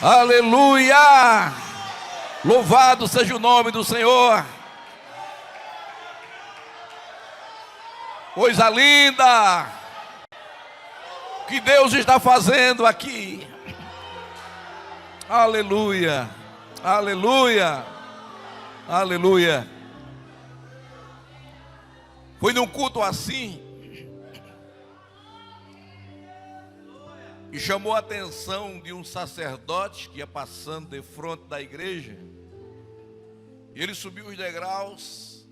Aleluia! Louvado seja o nome do Senhor. Coisa linda que Deus está fazendo aqui. Aleluia, aleluia, aleluia. Foi num culto assim e chamou a atenção de um sacerdote que ia passando de frente da igreja. E ele subiu os degraus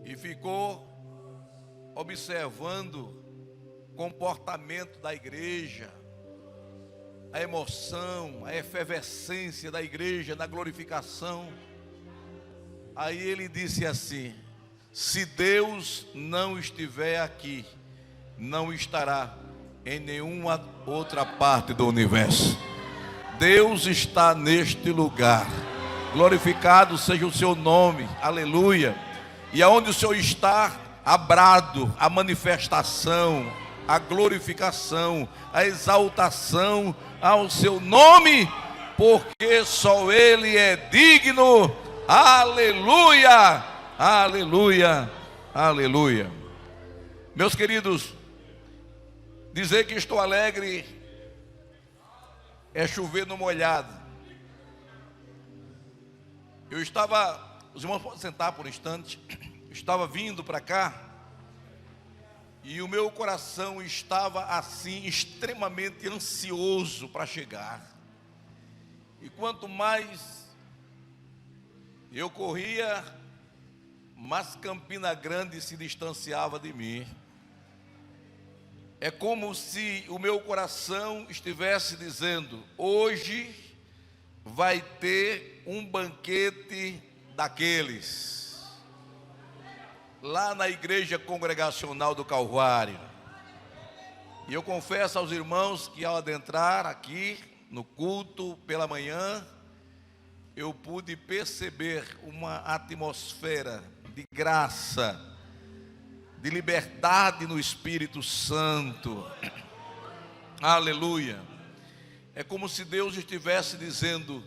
e ficou observando o comportamento da igreja, a emoção, a efervescência da igreja na glorificação. Aí ele disse assim: se Deus não estiver aqui, não estará em nenhuma outra parte do universo. Deus está neste lugar. Glorificado seja o seu nome, aleluia. E aonde o Senhor está, há brado, a manifestação, a glorificação, a exaltação ao seu nome, porque só Ele é digno. Aleluia, aleluia, aleluia. Meus queridos, dizer que estou alegre é chover no molhado. Os irmãos podem sentar por um instante. Eu estava vindo para cá e o meu coração estava assim, extremamente ansioso para chegar. E quanto mais eu corria, mais Campina Grande se distanciava de mim. É como se o meu coração estivesse dizendo: hoje vai ter um banquete daqueles, lá na igreja congregacional do Calvário. E eu confesso aos irmãos que ao adentrar aqui no culto pela manhã, eu pude perceber uma atmosfera de graça, de liberdade no Espírito Santo. Aleluia. É como se Deus estivesse dizendo: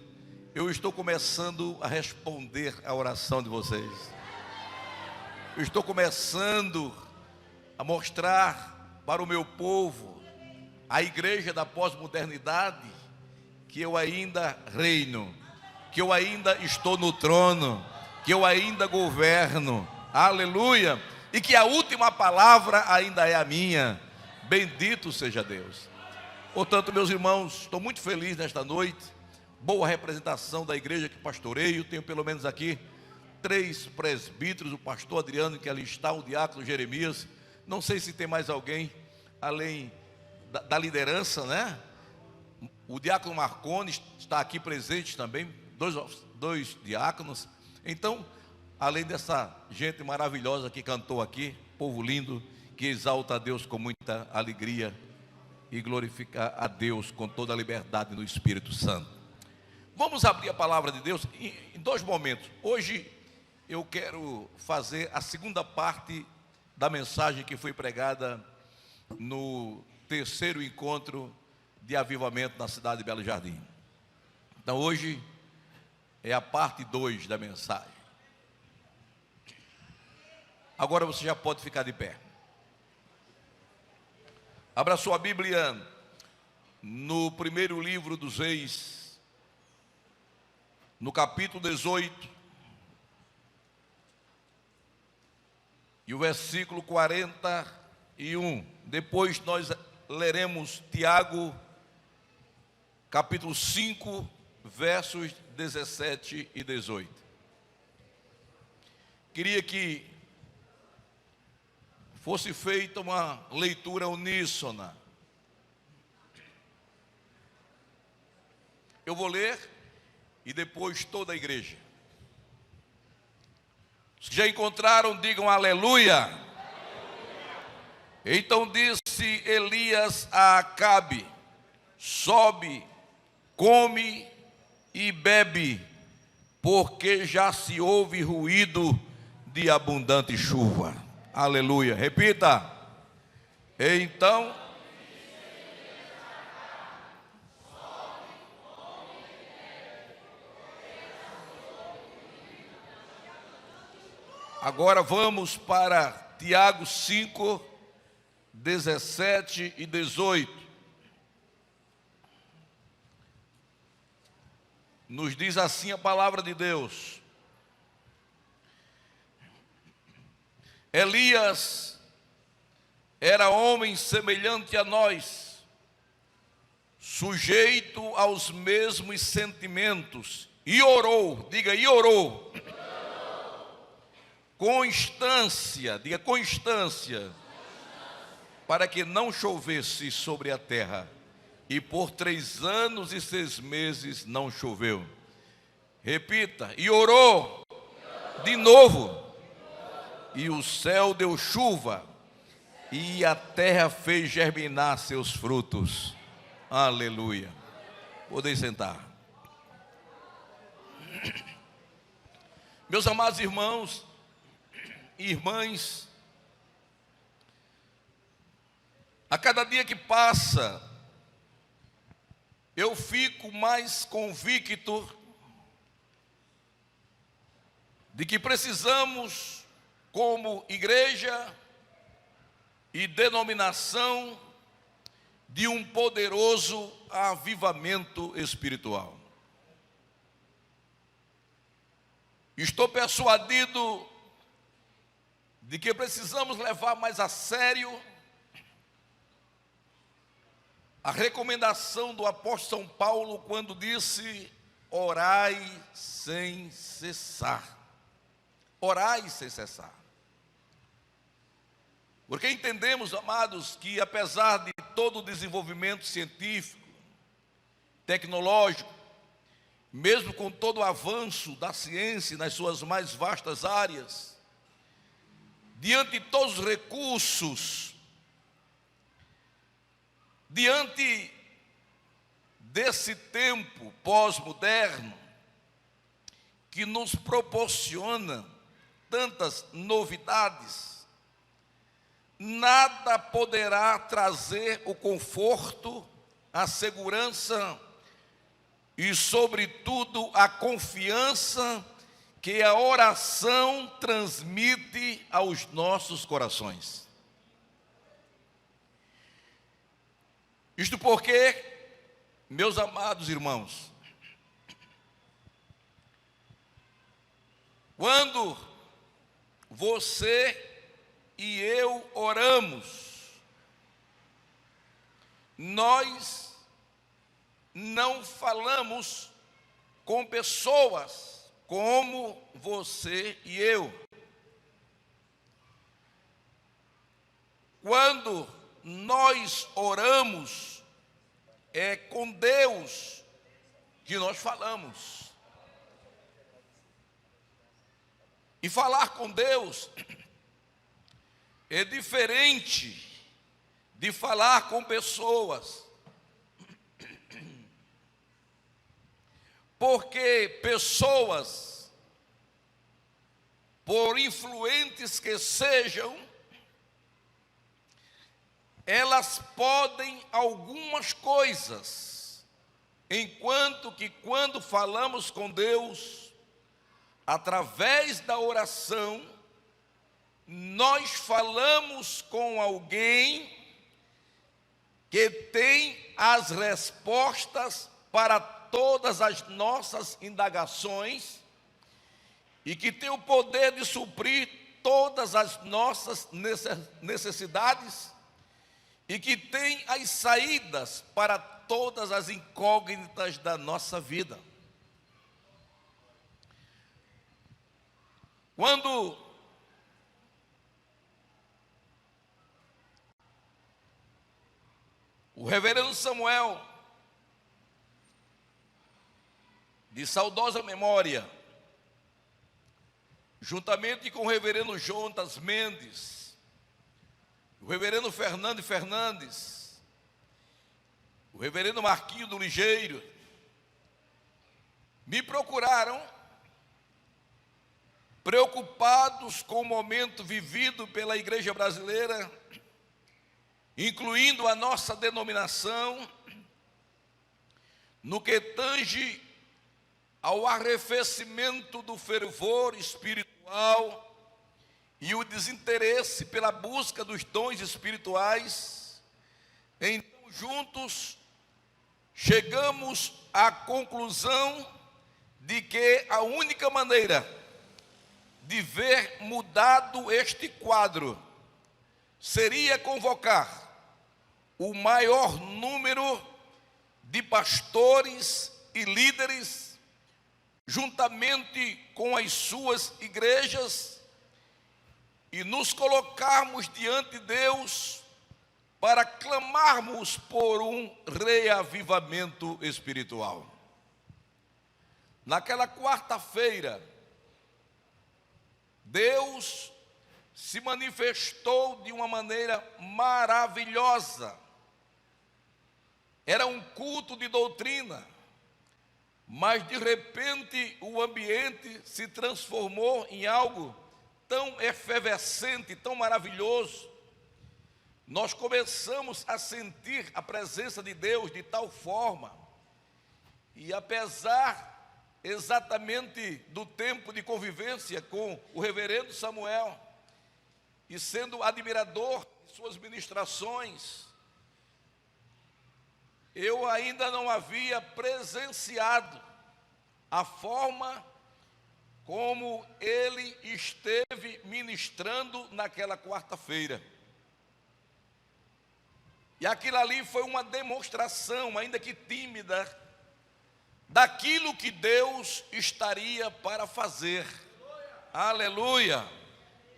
eu estou começando a responder a oração de vocês. Eu estou começando a mostrar para o meu povo, a igreja da pós-modernidade, que eu ainda reino, que eu ainda estou no trono, que eu ainda governo. Aleluia. E que a última palavra ainda é a minha. Bendito seja Deus. Portanto, meus irmãos, estou muito feliz nesta noite. Boa representação da igreja que pastoreio. Tenho pelo menos aqui 3 presbíteros, o pastor Adriano, que ali está, o diácono Jeremias. Não sei se tem mais alguém além da liderança, né? O diácono Marconi está aqui presente também, dois diáconos. Então, além dessa gente maravilhosa que cantou aqui, povo lindo, que exalta a Deus com muita alegria e glorifica a Deus com toda a liberdade no Espírito Santo. Vamos abrir a palavra de Deus em 2 momentos. Hoje eu quero fazer a segunda parte da mensagem que foi pregada no 3º encontro de avivamento na cidade de Belo Jardim. Então hoje é a parte 2 da mensagem. Agora você já pode ficar de pé. Abra sua Bíblia no 1º livro dos Reis, no capítulo 18, e o versículo 41. Depois nós leremos Tiago, capítulo 5, versos 17 e 18. Queria que fosse feita uma leitura uníssona. Eu vou ler e depois toda a igreja. Os que já encontraram, digam aleluia. Aleluia. Então disse Elias a Acabe: sobe, come e bebe, porque já se ouve ruído de abundante chuva. Aleluia. Repita. Então Agora vamos para Tiago 5, 17 e 18. Nos diz assim a palavra de Deus: Elias era homem semelhante a nós, sujeito aos mesmos sentimentos, e orou, diga, e orou, constância, diga constância, para que não chovesse sobre a terra. E por 3 anos e 6 meses não choveu. Repita, e orou de novo, e o céu deu chuva, e a terra fez germinar seus frutos. Aleluia. Podem sentar. Meus amados irmãos e irmãs, a cada dia que passa, eu fico mais convicto de que precisamos, como igreja e denominação, de um poderoso avivamento espiritual. Estou persuadido de que precisamos levar mais a sério a recomendação do apóstolo São Paulo quando disse: orai sem cessar. Orai sem cessar. Porque entendemos, amados, que apesar de todo o desenvolvimento científico, tecnológico, mesmo com todo o avanço da ciência nas suas mais vastas áreas, diante de todos os recursos, diante desse tempo pós-moderno, que nos proporciona tantas novidades, nada poderá trazer o conforto, a segurança e, sobretudo, a confiança que a oração transmite aos nossos corações. Isto porque, meus amados irmãos, quando você e eu oramos, nós não falamos com pessoas como você e eu. Quando nós oramos, é com Deus que nós falamos. E falar com Deus é diferente de falar com pessoas. Porque pessoas, por influentes que sejam, elas podem algumas coisas, enquanto que quando falamos com Deus, através da oração, nós falamos com alguém que tem as respostas para todas as nossas indagações e que tem o poder de suprir todas as nossas necessidades e que tem as saídas para todas as incógnitas da nossa vida. Quando o reverendo Samuel, de saudosa memória, juntamente com o reverendo Jonas Mendes, o reverendo Fernando Fernandes, o reverendo Marquinho do Ligeiro, me procuraram, preocupados com o momento vivido pela igreja brasileira, incluindo a nossa denominação, no que tange ao arrefecimento do fervor espiritual e o desinteresse pela busca dos dons espirituais, então juntos chegamos à conclusão de que a única maneira de ver mudado este quadro seria convocar o maior número de pastores e líderes, juntamente com as suas igrejas, e nos colocarmos diante de Deus para clamarmos por um reavivamento espiritual. Naquela quarta-feira, Deus se manifestou de uma maneira maravilhosa. Era um culto de doutrina, mas de repente o ambiente se transformou em algo tão efervescente, tão maravilhoso. Nós começamos a sentir a presença de Deus de tal forma, e apesar exatamente do tempo de convivência com o reverendo Samuel, e sendo admirador de suas ministrações, eu ainda não havia presenciado a forma como ele esteve ministrando naquela quarta-feira. E aquilo ali foi uma demonstração, ainda que tímida, daquilo que Deus estaria para fazer. Aleluia!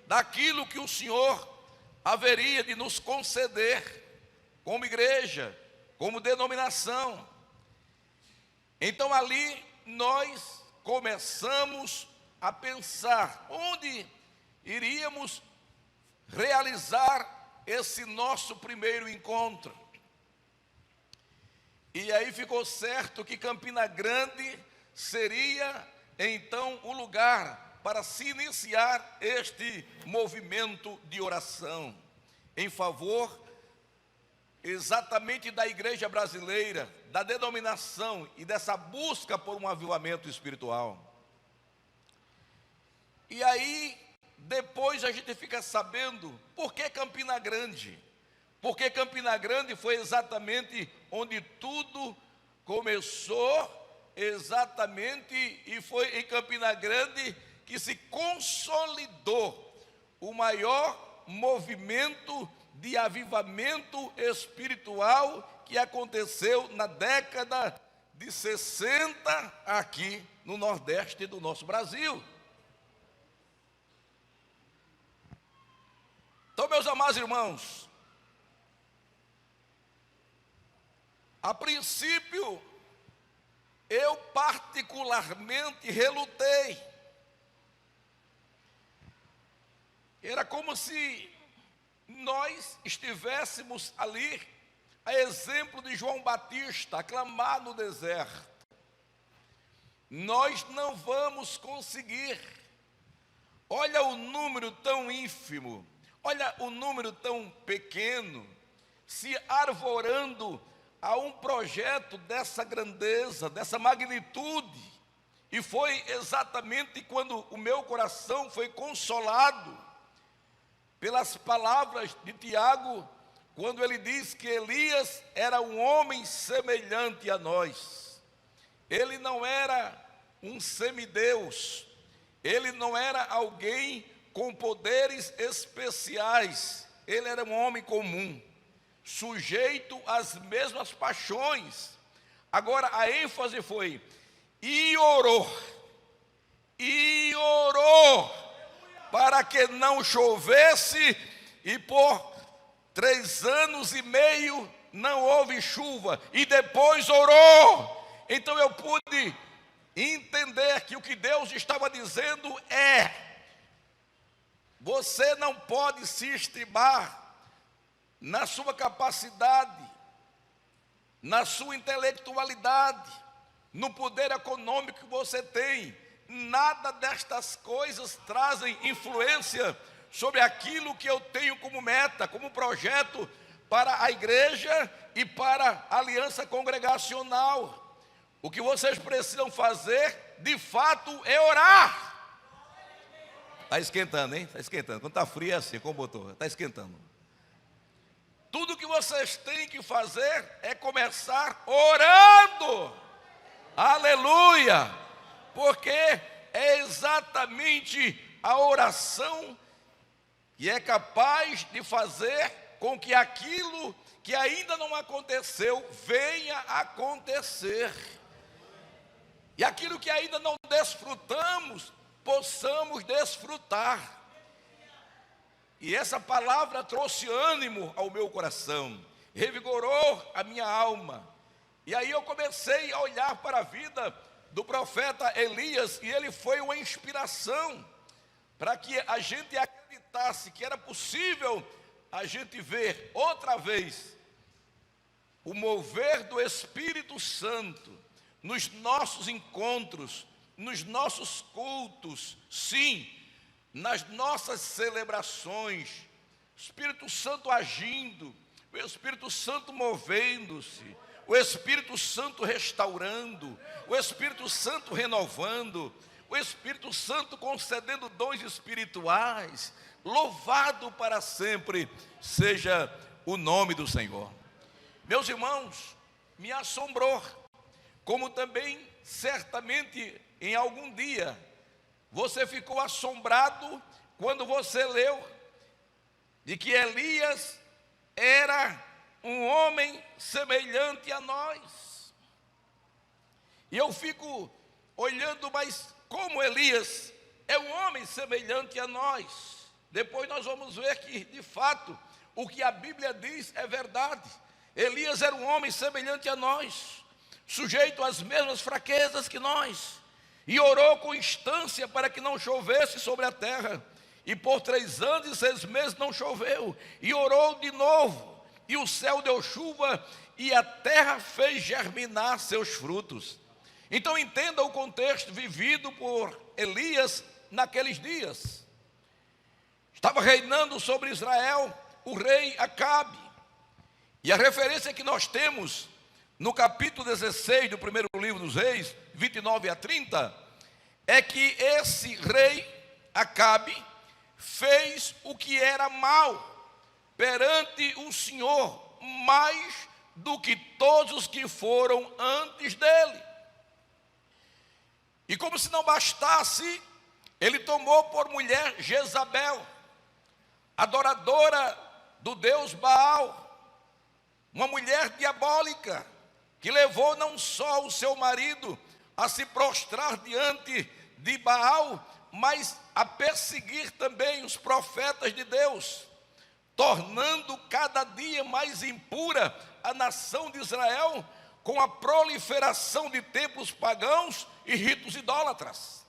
Daquilo que o Senhor haveria de nos conceder como igreja, como denominação. Então ali nós começamos a pensar onde iríamos realizar esse nosso primeiro encontro. E aí ficou certo que Campina Grande seria então o lugar para se iniciar este movimento de oração em favor exatamente da igreja brasileira, da denominação e dessa busca por um avivamento espiritual. E aí, depois a gente fica sabendo por que Campina Grande. Porque Campina Grande foi exatamente onde tudo começou, exatamente, e foi em Campina Grande que se consolidou o maior movimento de avivamento espiritual que aconteceu na década de 60 aqui no Nordeste do nosso Brasil. Então, meus amados irmãos, a princípio, eu particularmente relutei. Era como se nós estivéssemos ali, a exemplo de João Batista, a clamar no deserto. Nós não vamos conseguir. Olha o número tão ínfimo, olha o número tão pequeno, se arvorando a um projeto dessa grandeza, dessa magnitude. E foi exatamente quando o meu coração foi consolado pelas palavras de Tiago, quando ele diz que Elias era um homem semelhante a nós. Ele não era um semideus, ele não era alguém com poderes especiais, ele era um homem comum, sujeito às mesmas paixões. Agora a ênfase foi, e orou, para que não chovesse, e por 3 anos e meio não houve chuva, e depois orou. Então eu pude entender que o que Deus estava dizendo é: você não pode se estribar na sua capacidade, na sua intelectualidade, no poder econômico que você tem. Nada destas coisas trazem influência sobre aquilo que eu tenho como meta, como projeto para a igreja e para a aliança congregacional. O que vocês precisam fazer, de fato, é orar. Está esquentando, hein? Está esquentando. Quando está frio é assim, como botou. Está esquentando. Tudo que vocês têm que fazer é começar orando. Aleluia! Porque é exatamente a oração que é capaz de fazer com que aquilo que ainda não aconteceu venha a acontecer. E aquilo que ainda não desfrutamos, possamos desfrutar. E essa palavra trouxe ânimo ao meu coração, revigorou a minha alma. E aí eu comecei a olhar para a vida do profeta Elias, e ele foi uma inspiração para que a gente acreditasse que era possível a gente ver outra vez o mover do Espírito Santo nos nossos encontros, nos nossos cultos, sim, nas nossas celebrações, o Espírito Santo agindo, o Espírito Santo movendo-se, o Espírito Santo restaurando, o Espírito Santo renovando, o Espírito Santo concedendo dons espirituais. Louvado para sempre seja o nome do Senhor. Meus irmãos, me assombrou, como também certamente em algum dia você ficou assombrado quando você leu de que Elias era um homem semelhante a nós. E eu fico olhando, mas como Elias é um homem semelhante a nós? Depois nós vamos ver que, de fato, o que a Bíblia diz é verdade. Elias era um homem semelhante a nós, sujeito às mesmas fraquezas que nós, e orou com instância para que não chovesse sobre a terra. E por 3 anos e 6 meses não choveu, e orou de novo, e o céu deu chuva, e a terra fez germinar seus frutos. Então entenda o contexto vivido por Elias naqueles dias. Estava reinando sobre Israel o rei Acabe. E a referência que nós temos no capítulo 16 do primeiro livro dos reis, 29 a 30, é que esse rei Acabe fez o que era mal perante o Senhor, mais do que todos os que foram antes dele. E como se não bastasse, ele tomou por mulher Jezabel, adoradora do deus Baal, uma mulher diabólica, que levou não só o seu marido a se prostrar diante de Baal, mas a perseguir também os profetas de Deus, tornando cada dia mais impura a nação de Israel, com a proliferação de templos pagãos e ritos idólatras.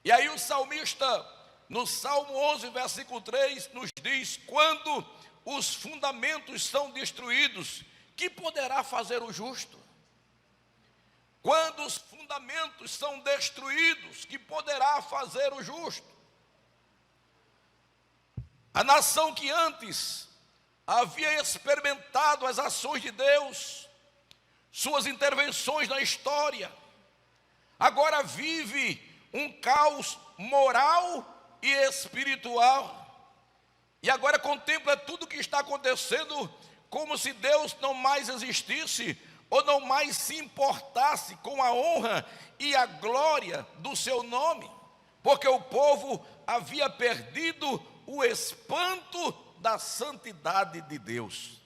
E aí o salmista, no Salmo 11, versículo 3, nos diz: quando os fundamentos são destruídos, que poderá fazer o justo? Quando os fundamentos são destruídos, que poderá fazer o justo? A nação que antes havia experimentado as ações de Deus, suas intervenções na história, agora vive um caos moral e espiritual. E agora contempla tudo o que está acontecendo como se Deus não mais existisse, ou não mais se importasse com a honra e a glória do seu nome, porque o povo havia perdido o espanto da santidade de Deus.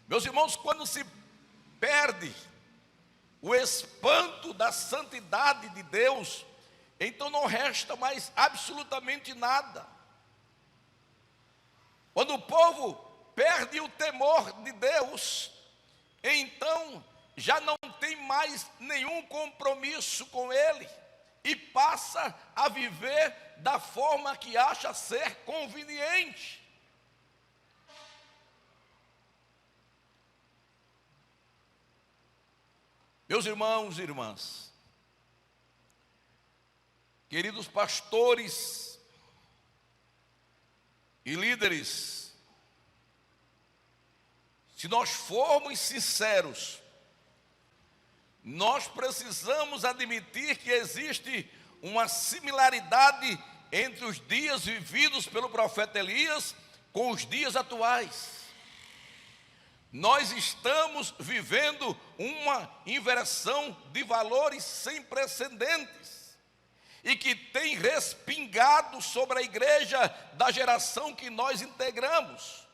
Meus irmãos, quando se perde o espanto da santidade de Deus, então não resta mais absolutamente nada. Quando o povo perde o temor de Deus, então já não tem mais nenhum compromisso com Ele, e passa a viver da forma que acha ser conveniente. Meus irmãos e irmãs, queridos pastores e líderes, se nós formos sinceros, nós precisamos admitir que existe uma similaridade entre os dias vividos pelo profeta Elias com os dias atuais. Nós estamos vivendo uma inversão de valores sem precedentes e que tem respingado sobre a igreja da geração que nós integramos,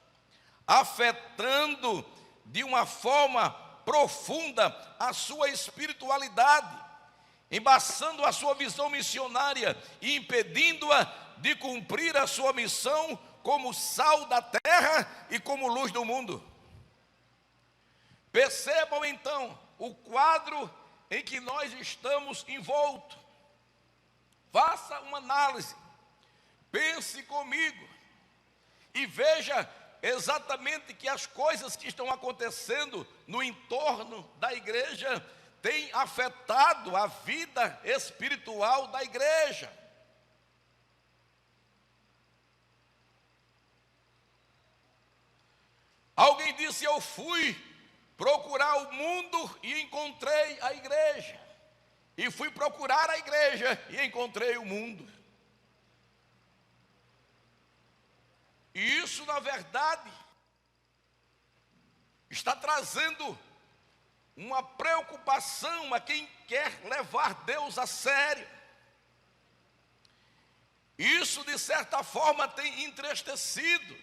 afetando de uma forma profunda a sua espiritualidade, embaçando a sua visão missionária e impedindo-a de cumprir a sua missão como sal da terra e como luz do mundo. Percebam então o quadro em que nós estamos envoltos. Faça uma análise, pense comigo e veja exatamente que as coisas que estão acontecendo no entorno da igreja têm afetado a vida espiritual da igreja. Alguém disse: eu fui procurar o mundo e encontrei a igreja. E fui procurar a igreja e encontrei o mundo. E isso, na verdade, está trazendo uma preocupação a quem quer levar Deus a sério. Isso, de certa forma, tem entristecido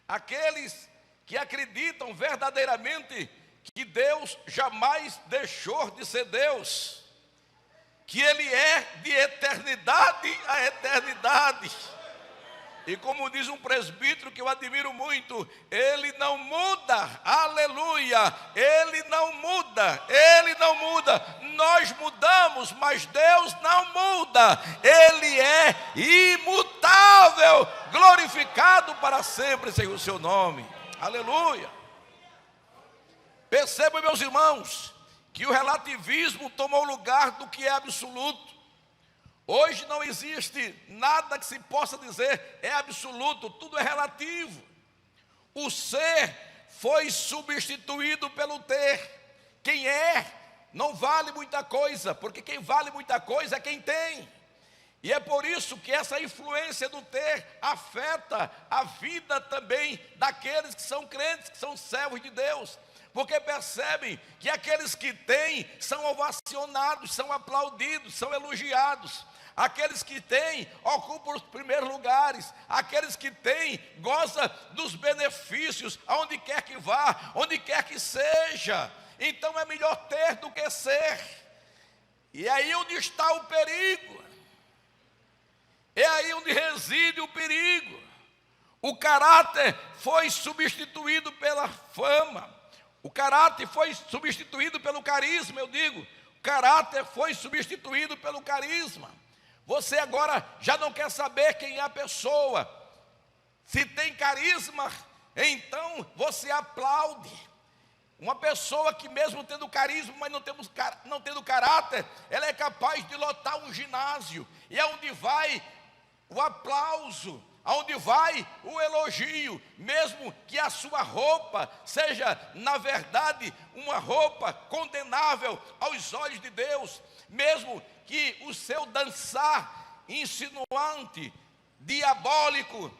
aqueles que acreditam verdadeiramente que Deus jamais deixou de ser Deus, que Ele é de eternidade a eternidade. E como diz um presbítero que eu admiro muito, Ele não muda, aleluia, Ele não muda, Ele não muda. Nós mudamos, mas Deus não muda, Ele é imutável, glorificado para sempre seja o seu nome, aleluia. Percebam, meus irmãos, que o relativismo tomou lugar do que é absoluto. Hoje não existe nada que se possa dizer é absoluto, tudo é relativo. O ser foi substituído pelo ter. Quem é não vale muita coisa, porque quem vale muita coisa é quem tem. E é por isso que essa influência do ter afeta a vida também daqueles que são crentes, que são servos de Deus. Porque percebem que aqueles que têm são ovacionados, são aplaudidos, são elogiados. Aqueles que têm ocupam os primeiros lugares. Aqueles que têm gozam dos benefícios aonde quer que vá, onde quer que seja. Então é melhor ter do que ser. E é aí onde está o perigo. É aí onde reside o perigo. O caráter foi substituído pela fama. O caráter foi substituído pelo carisma, eu digo. O caráter foi substituído pelo carisma. Você agora já não quer saber quem é a pessoa. Se tem carisma, então você aplaude. Uma pessoa que mesmo tendo carisma, mas não tendo caráter, ela é capaz de lotar um ginásio. E é onde vai o aplauso, aonde vai o elogio, mesmo que a sua roupa seja, na verdade, uma roupa condenável aos olhos de Deus, mesmo que o seu dançar insinuante, diabólico,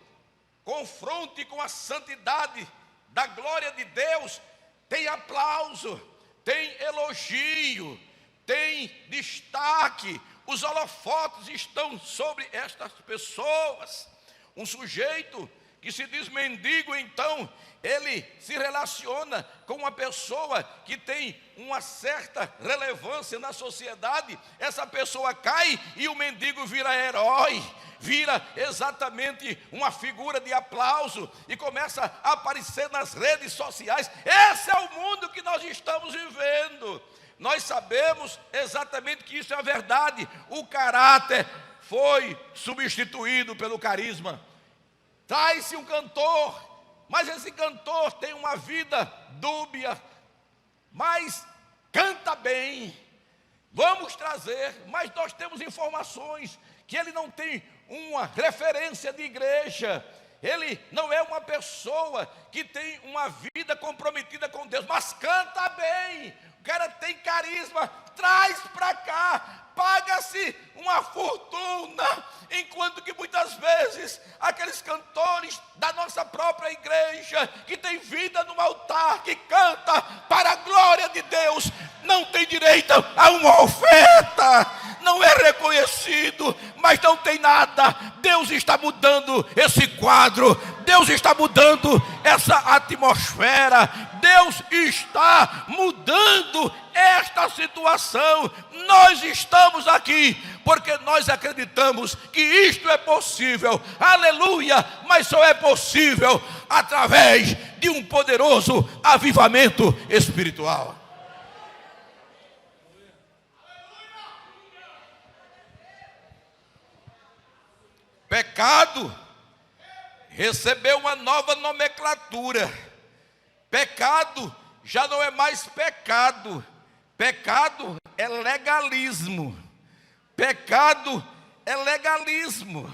confronte com a santidade da glória de Deus, tem aplauso, tem elogio, tem destaque, os holofotes estão sobre estas pessoas. Um sujeito que se diz mendigo, então, ele se relaciona com uma pessoa que tem uma certa relevância na sociedade. Essa pessoa cai e o mendigo vira herói, vira exatamente uma figura de aplauso e começa a aparecer nas redes sociais. Esse é o mundo que nós estamos vivendo. Nós sabemos exatamente que isso é a verdade. O caráter foi substituído pelo carisma. Traz-se um cantor, mas esse cantor tem uma vida dúbia, mas canta bem. Vamos trazer, mas nós temos informações que ele não tem uma referência de igreja. Ele não é uma pessoa que tem uma vida comprometida com Deus, mas canta bem. O cara tem carisma, traz para cá. Paga-se uma fortuna, enquanto que muitas vezes aqueles cantores da nossa própria igreja, que tem vida no altar, que canta para a glória de Deus, não tem direito a uma oferta, não é reconhecido, mas não tem nada. Deus está mudando esse quadro, Deus está mudando essa atmosfera, Deus está mudando esta situação. Nós estamos aqui porque nós acreditamos que isto é possível, aleluia, mas só é possível através de um poderoso avivamento espiritual. Pecado recebeu uma nova nomenclatura. Pecado já não é mais pecado. Pecado é legalismo. Pecado é legalismo.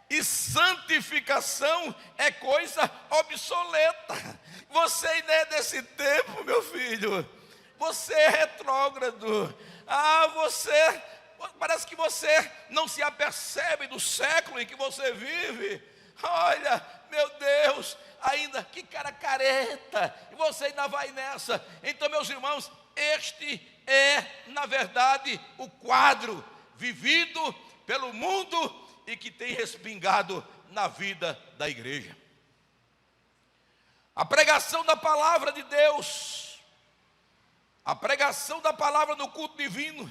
E santificação é coisa obsoleta. Você ainda é desse tempo, meu filho. Você é retrógrado. Parece que você não se apercebe do século em que você vive. Olha, meu Deus, ainda que cara careta, e você ainda vai nessa. Então, meus irmãos, este é, na verdade, o quadro vivido pelo mundo e que tem respingado na vida da igreja. A pregação da palavra de Deus, a pregação da palavra no culto divino,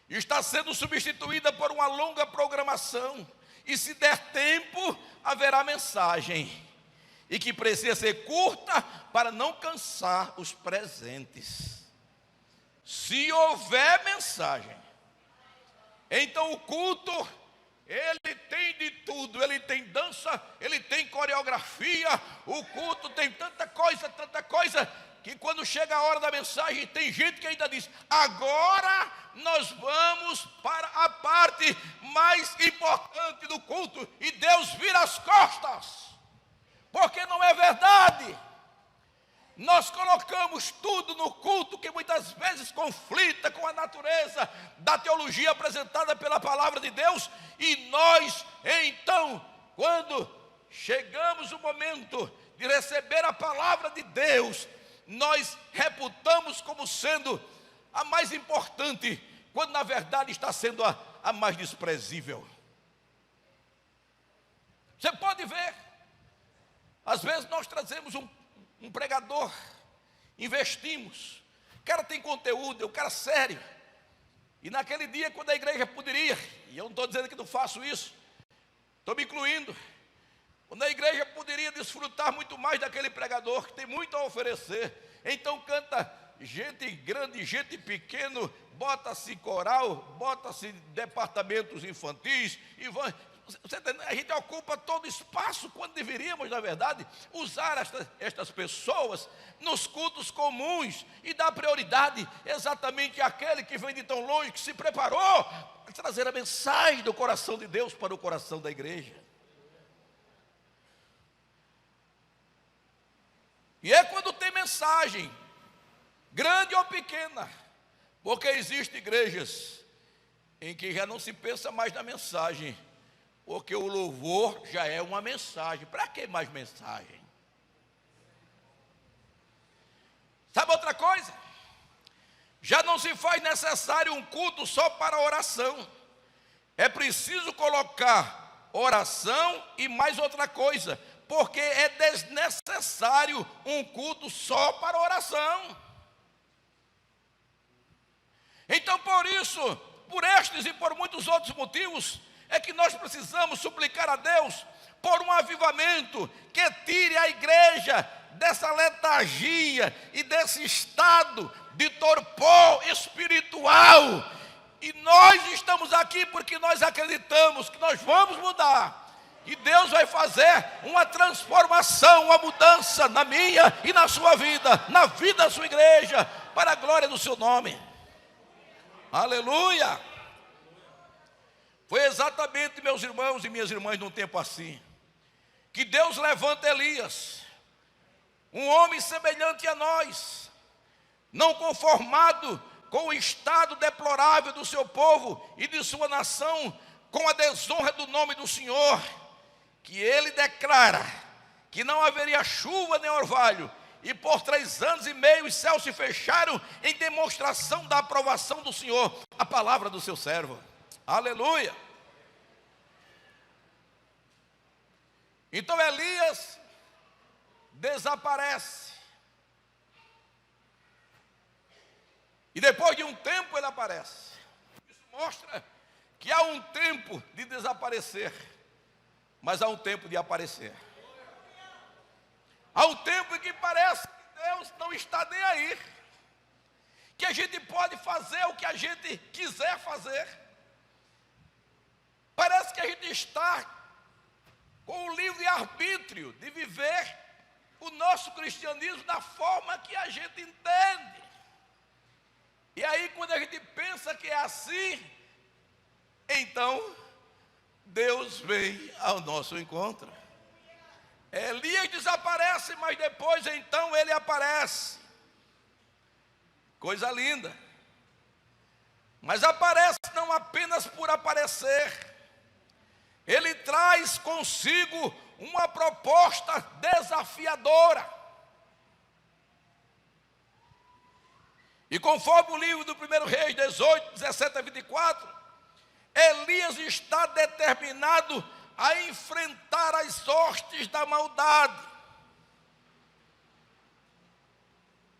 está sendo substituída por uma longa programação. E se der tempo, haverá mensagem. E que precisa ser curta para não cansar os presentes. Se houver mensagem, então o culto, ele tem de tudo. Ele tem dança, ele tem coreografia. O culto tem tanta coisa, que quando chega a hora da mensagem, tem gente que ainda diz: agora nós vamos para a parte mais importante do culto, e Deus vira as costas, porque não é verdade. Nós colocamos tudo no culto, que muitas vezes conflita com a natureza da teologia apresentada pela palavra de Deus, e nós, então, quando chegamos o momento de receber a palavra de Deus, nós reputamos como sendo a mais importante, quando na verdade está sendo a mais desprezível. Você pode ver, às vezes nós trazemos um pregador, investimos, o cara tem conteúdo, é um cara sério, e naquele dia, quando a igreja poderia, e eu não estou dizendo que não faço isso, estou me incluindo, quando a igreja poderia desfrutar muito mais daquele pregador, que tem muito a oferecer, então canta gente grande, gente pequeno, bota-se coral, bota-se departamentos infantis, e a gente ocupa todo espaço, quando deveríamos, na verdade, usar estas pessoas nos cultos comuns, e dar prioridade exatamente àquele que vem de tão longe, que se preparou para trazer a mensagem do coração de Deus para o coração da igreja. E é quando tem mensagem, grande ou pequena, porque existem igrejas em que já não se pensa mais na mensagem, porque o louvor já é uma mensagem. Para que mais mensagem? Sabe outra coisa? Já não se faz necessário um culto só para oração. É preciso colocar oração e mais outra coisa, porque é desnecessário um culto só para oração. Então, por isso, por estes e por muitos outros motivos, é que nós precisamos suplicar a Deus por um avivamento que tire a igreja dessa letargia e desse estado de torpor espiritual. E nós estamos aqui porque nós acreditamos que nós vamos mudar, que Deus vai fazer uma transformação, uma mudança na minha e na sua vida, na vida da sua igreja, para a glória do seu nome. Aleluia! Foi exatamente, meus irmãos e minhas irmãs, num tempo assim, que Deus levanta Elias, um homem semelhante a nós, não conformado com o estado deplorável do seu povo e de sua nação, com a desonra do nome do Senhor, que ele declara que não haveria chuva nem orvalho, e por 3 anos e meio os céus se fecharam em demonstração da aprovação do Senhor, a palavra do seu servo. Aleluia! Então Elias desaparece. E depois de um tempo ele aparece. Isso mostra que há um tempo de desaparecer, mas há um tempo de aparecer. Há um tempo em que parece que Deus não está nem aí, que a gente pode fazer o que a gente quiser fazer. Parece que a gente está com o livre-arbítrio de viver o nosso cristianismo da forma que a gente entende. E aí, quando a gente pensa que é assim, então Deus vem ao nosso encontro. Elias desaparece, mas depois então ele aparece. Coisa linda. Mas aparece não apenas por aparecer. Ele traz consigo uma proposta desafiadora. E conforme o livro do 1 Reis 18, 17 a 24, Elias está determinado a enfrentar as hostes da maldade.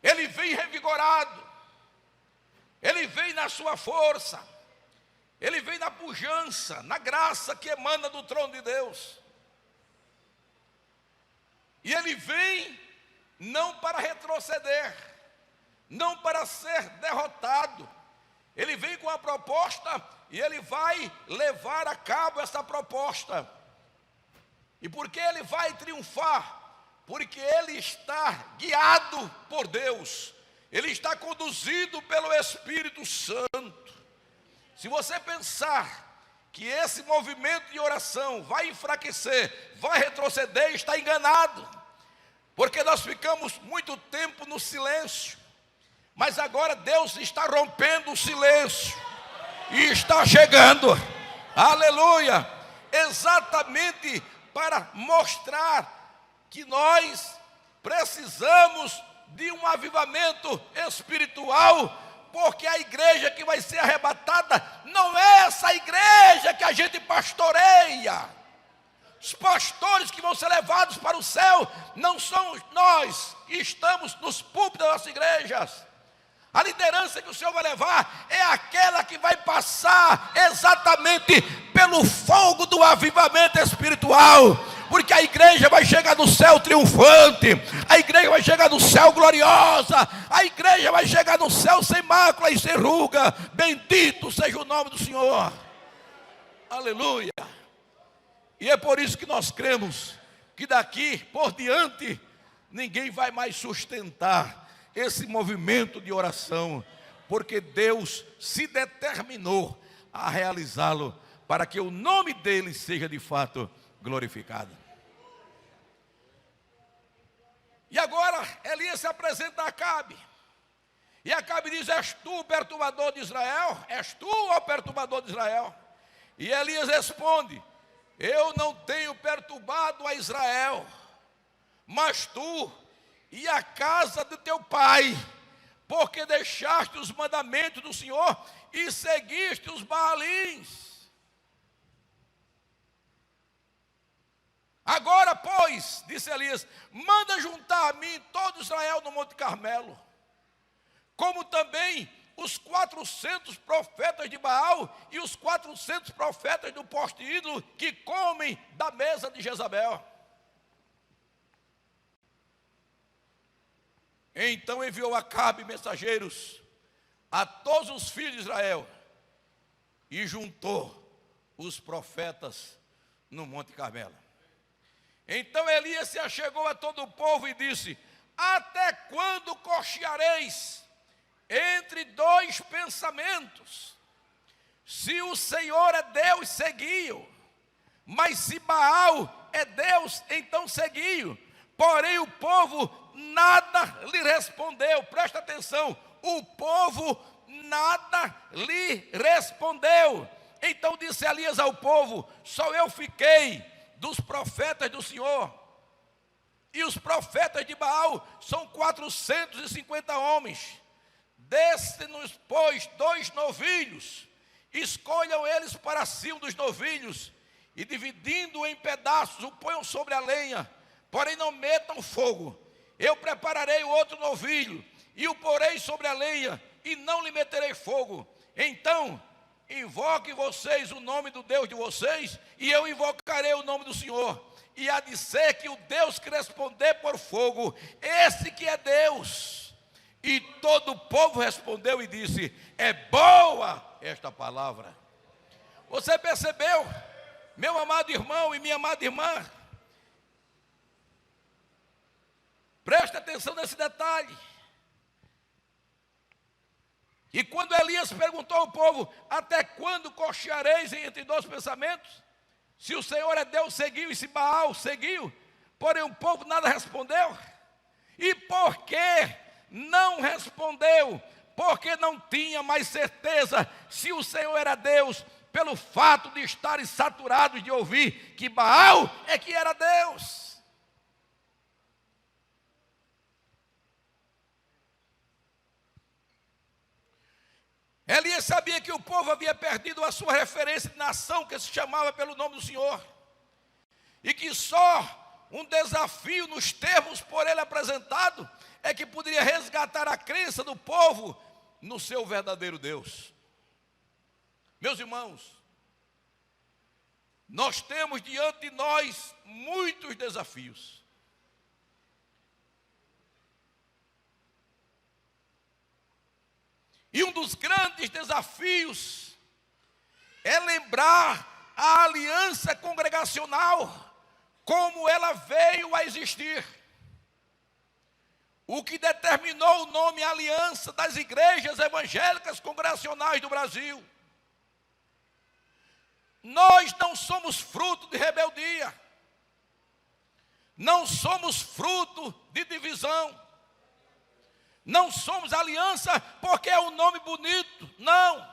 Ele vem revigorado, ele vem na sua força, ele vem na pujança, na graça que emana do trono de Deus. E ele vem não para retroceder, não para ser derrotado. Ele vem com a proposta e ele vai levar a cabo essa proposta. E por que ele vai triunfar? Porque ele está guiado por Deus. Ele está conduzido pelo Espírito Santo. Se você pensar que esse movimento de oração vai enfraquecer, vai retroceder, está enganado. Porque nós ficamos muito tempo no silêncio. Mas agora Deus está rompendo o silêncio e está chegando, aleluia, exatamente para mostrar que nós precisamos de um avivamento espiritual, porque a igreja que vai ser arrebatada não é essa igreja que a gente pastoreia. Os pastores que vão ser levados para o céu não somos nós que estamos nos púlpitos das nossas igrejas. A liderança que o Senhor vai levar é aquela que vai passar exatamente pelo fogo do avivamento espiritual. Porque a igreja vai chegar no céu triunfante, a igreja vai chegar no céu gloriosa, a igreja vai chegar no céu sem mácula e sem ruga. Bendito seja o nome do Senhor. Aleluia. E é por isso que nós cremos que daqui por diante ninguém vai mais sustentar esse movimento de oração, porque Deus se determinou a realizá-lo para que o nome dele seja de fato glorificado. E agora Elias se apresenta a Acabe, e Acabe diz: és tu o perturbador de Israel? És tu o perturbador de Israel? E Elias responde: eu não tenho perturbado a Israel, mas tu e a casa de teu pai, porque deixaste os mandamentos do Senhor e seguiste os Baalins. Agora, pois, disse Elias, manda juntar a mim todo Israel no Monte Carmelo, como também os 400 profetas de Baal e os 400 profetas do poste ídolo que comem da mesa de Jezabel. Então enviou Acabe mensageiros a todos os filhos de Israel e juntou os profetas no Monte Carmelo. Então Elias se achegou a todo o povo e disse: até quando cocheareis entre dois pensamentos? Se o Senhor é Deus, segui-o, mas se Baal é Deus, então segui-o. Porém o povo nada lhe respondeu. Presta atenção, o povo nada lhe respondeu. Então disse Elias ao povo: só eu fiquei dos profetas do Senhor, e os profetas de Baal são 450 homens. Desce-nos, pois, 2 novilhos, escolham eles para si um dos novilhos, e dividindo-o em pedaços, o ponham sobre a lenha, porém não metam fogo. Eu prepararei o outro novilho, e o porei sobre a lenha, e não lhe meterei fogo. Então invoquem vocês o nome do Deus de vocês, e eu invocarei o nome do Senhor. E há de ser que o Deus que responder por fogo, esse que é Deus. E todo o povo respondeu e disse: é boa esta palavra. Você percebeu, meu amado irmão e minha amada irmã? Preste atenção nesse detalhe. E quando Elias perguntou ao povo: até quando cocheareis entre 2 pensamentos? Se o Senhor é Deus, seguiu, e se Baal, seguiu. Porém o povo nada respondeu. E por que não respondeu? Porque não tinha mais certeza se o Senhor era Deus, pelo fato de estarem saturados de ouvir que Baal é que era Deus. Elias sabia que o povo havia perdido a sua referência de nação, que se chamava pelo nome do Senhor, e que só um desafio nos termos por ele apresentado é que poderia resgatar a crença do povo no seu verdadeiro Deus. Meus irmãos, nós temos diante de nós muitos desafios. E um dos grandes desafios é lembrar a aliança congregacional, como ela veio a existir. O que determinou o nome Aliança das Igrejas Evangélicas Congregacionais do Brasil. Nós não somos fruto de rebeldia, não somos fruto de divisão. Não somos aliança porque é um nome bonito, não.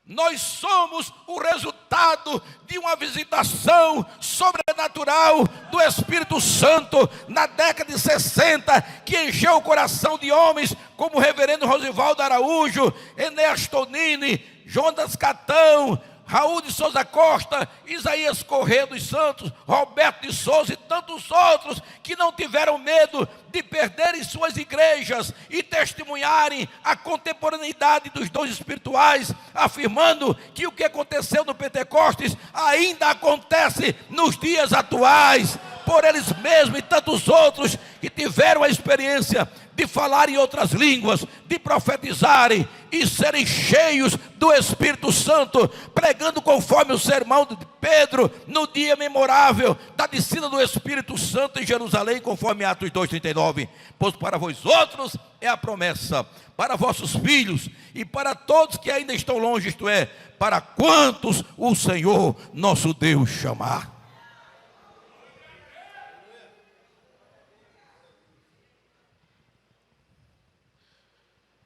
Nós somos o resultado de uma visitação sobrenatural do Espírito Santo na década de 60, que encheu o coração de homens como o reverendo Rosivaldo Araújo, Enéas Tonini, Jonas Catão, Raul de Souza Costa, Isaías Corrêa dos Santos, Roberto de Souza e tantos outros que não tiveram medo de perderem suas igrejas e testemunharem a contemporaneidade dos dons espirituais, afirmando que o que aconteceu no Pentecostes ainda acontece nos dias atuais, por eles mesmos e tantos outros que tiveram a experiência de falar em outras línguas, de profetizarem e serem cheios do Espírito Santo, pregando conforme o sermão de Pedro no dia memorável da descida do Espírito Santo em Jerusalém, conforme Atos 2:39. Pois para vós outros é a promessa, para vossos filhos e para todos que ainda estão longe, isto é, para quantos o Senhor nosso Deus chamar.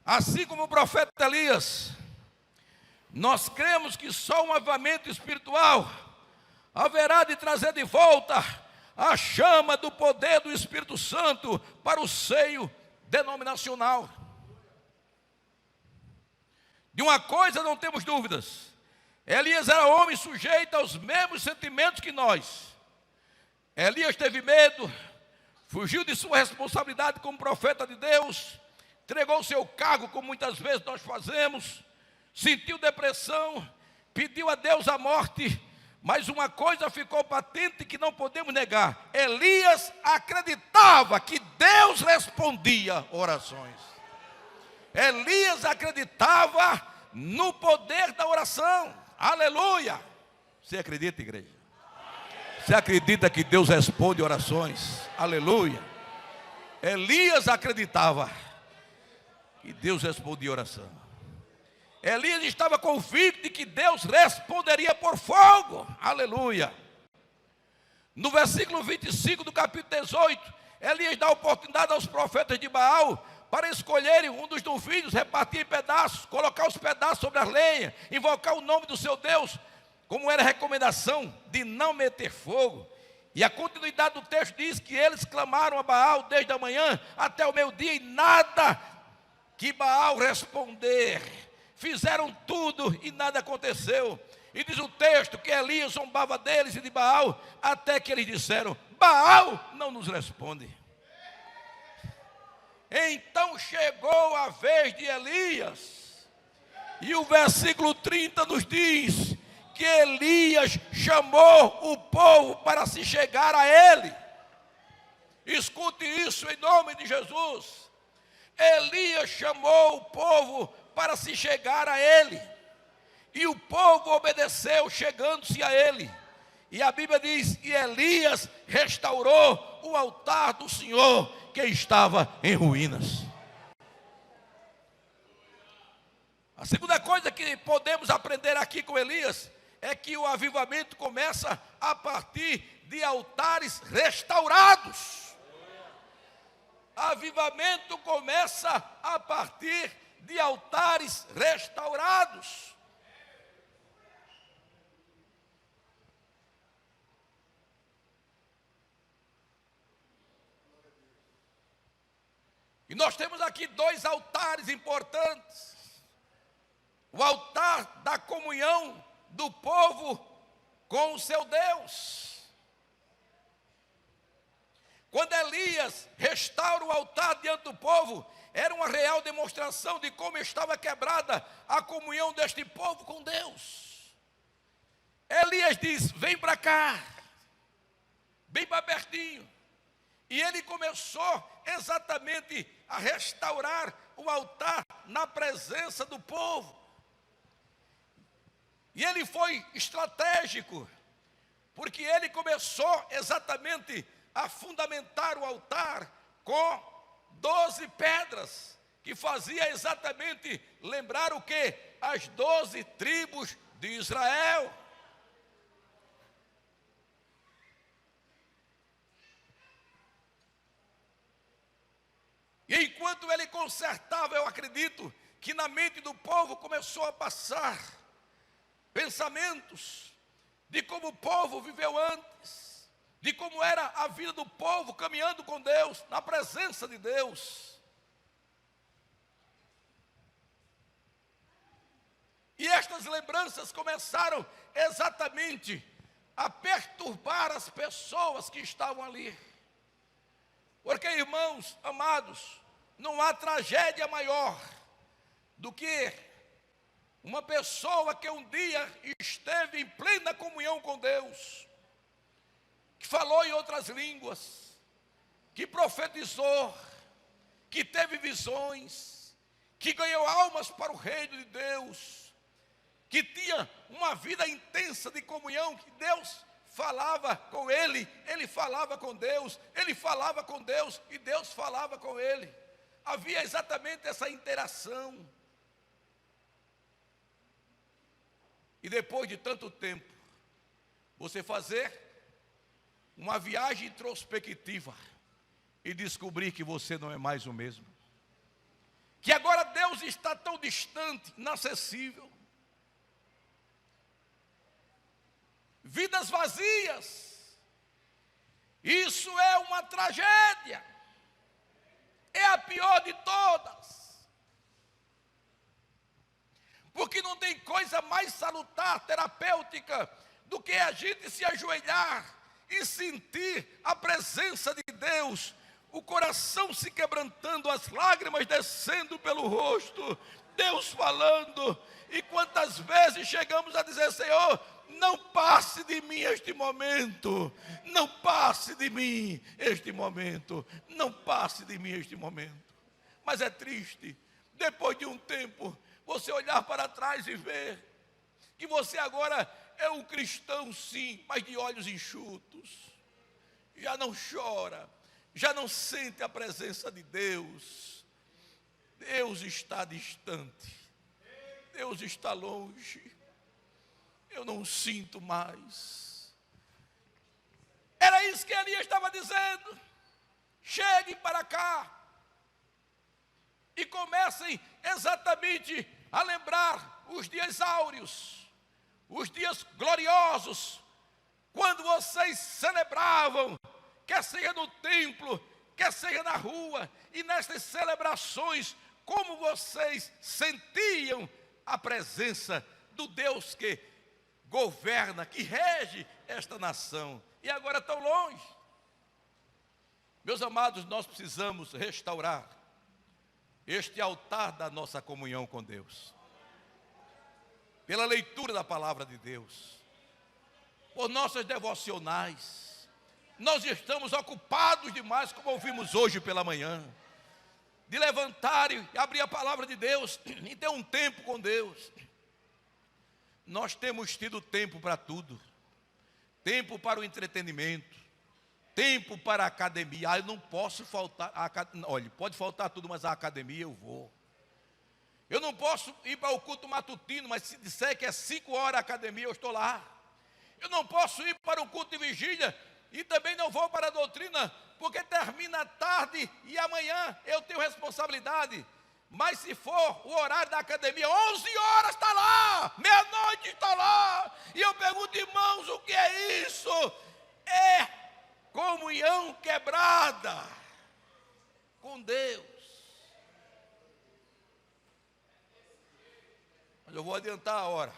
Assim como o profeta Elias, nós cremos que só um avivamento espiritual haverá de trazer de volta a chama do poder do Espírito Santo para o seio denominacional. De uma coisa não temos dúvidas: Elias era homem sujeito aos mesmos sentimentos que nós. Elias teve medo, fugiu de sua responsabilidade como profeta de Deus, entregou o seu cargo, como muitas vezes nós fazemos, sentiu depressão, pediu a Deus a morte, mas uma coisa ficou patente que não podemos negar: Elias acreditava que Deus respondia orações. Elias acreditava no poder da oração. Aleluia! Você acredita, igreja? Você acredita que Deus responde orações? Aleluia! Elias acreditava que Deus respondia oração. Elias estava convicto de que Deus responderia por fogo. Aleluia. No versículo 25 do capítulo 18, Elias dá oportunidade aos profetas de Baal para escolherem um dos novilhos, repartir em pedaços, colocar os pedaços sobre as lenhas, invocar o nome do seu Deus, como era a recomendação de não meter fogo. E a continuidade do texto diz que eles clamaram a Baal desde a manhã até o meio-dia, e nada que Baal responder. Fizeram tudo e nada aconteceu. E diz o texto que Elias zombava deles e de Baal, até que eles disseram: Baal não nos responde. Então chegou a vez de Elias, e o versículo 30 nos diz que Elias chamou o povo para se chegar a ele. Escute isso em nome de Jesus. Elias chamou o povo para se chegar a ele, e o povo obedeceu, chegando-se a ele. E a Bíblia diz que Elias restaurou o altar do Senhor, que estava em ruínas. A segunda coisa que podemos aprender aqui com Elias é que o avivamento começa a partir de altares restaurados. Avivamento começa a partir de altares restaurados. E nós temos aqui dois altares importantes. O altar da comunhão do povo com o seu Deus. Quando Elias restaura o altar diante do povo, era uma real demonstração de como estava quebrada a comunhão deste povo com Deus. Elias diz: vem para cá, bem para pertinho. E ele começou exatamente a restaurar o altar na presença do povo. E ele foi estratégico, porque ele começou exatamente a fundamentar o altar com 12 pedras, que fazia exatamente lembrar o quê? As 12 tribos de Israel. E enquanto ele consertava, eu acredito que na mente do povo começou a passar pensamentos de como o povo viveu antes, de como era a vida do povo caminhando com Deus, na presença de Deus. E estas lembranças começaram exatamente a perturbar as pessoas que estavam ali. Porque, irmãos amados, não há tragédia maior do que uma pessoa que um dia esteve em plena comunhão com Deus, que falou em outras línguas, que profetizou, que teve visões, que ganhou almas para o reino de Deus, que tinha uma vida intensa de comunhão, que Deus falava com ele falava com Deus, ele falava com Deus e Deus falava com ele. Havia exatamente essa interação. E depois de tanto tempo, você fazer uma viagem introspectiva e descobrir que você não é mais o mesmo, que agora Deus está tão distante, inacessível, vidas vazias, isso é uma tragédia, é a pior de todas. Porque não tem coisa mais salutar, terapêutica, do que a gente se ajoelhar e sentir a presença de Deus, o coração se quebrantando, as lágrimas descendo pelo rosto, Deus falando. E quantas vezes chegamos a dizer: Senhor, não passe de mim este momento, não passe de mim este momento, não passe de mim este momento. Mas é triste, depois de um tempo, você olhar para trás e ver que você agora é um cristão, sim, mas de olhos enxutos. Já não chora, já não sente a presença de Deus. Deus está distante, Deus está longe, eu não sinto mais. Era isso que Elias estava dizendo: chegue para cá. e comecem exatamente a lembrar os dias áureos, os dias gloriosos, quando vocês celebravam, quer seja no templo, quer seja na rua, e nestas celebrações, como vocês sentiam a presença do Deus que governa, que rege esta nação, e agora tão longe. Meus amados, nós precisamos restaurar este altar da nossa comunhão com Deus, pela leitura da palavra de Deus, por nossas devocionais. Nós estamos ocupados demais, como ouvimos hoje pela manhã, de levantar e abrir a palavra de Deus e ter um tempo com Deus. Nós temos tido tempo para tudo, tempo para o entretenimento, tempo para a academia. Eu não posso faltar, olha, pode faltar tudo, mas a academia eu vou. Eu não posso ir para o culto matutino, mas se disser que é 5 horas a academia, eu estou lá. Eu não posso ir para o culto de vigília e também não vou para a doutrina, porque termina tarde e amanhã eu tenho responsabilidade. Mas se for o horário da academia, 11 horas está lá, meia-noite está lá. E eu pergunto, irmãos, o que é isso? É comunhão quebrada com Deus. Mas eu vou adiantar a hora.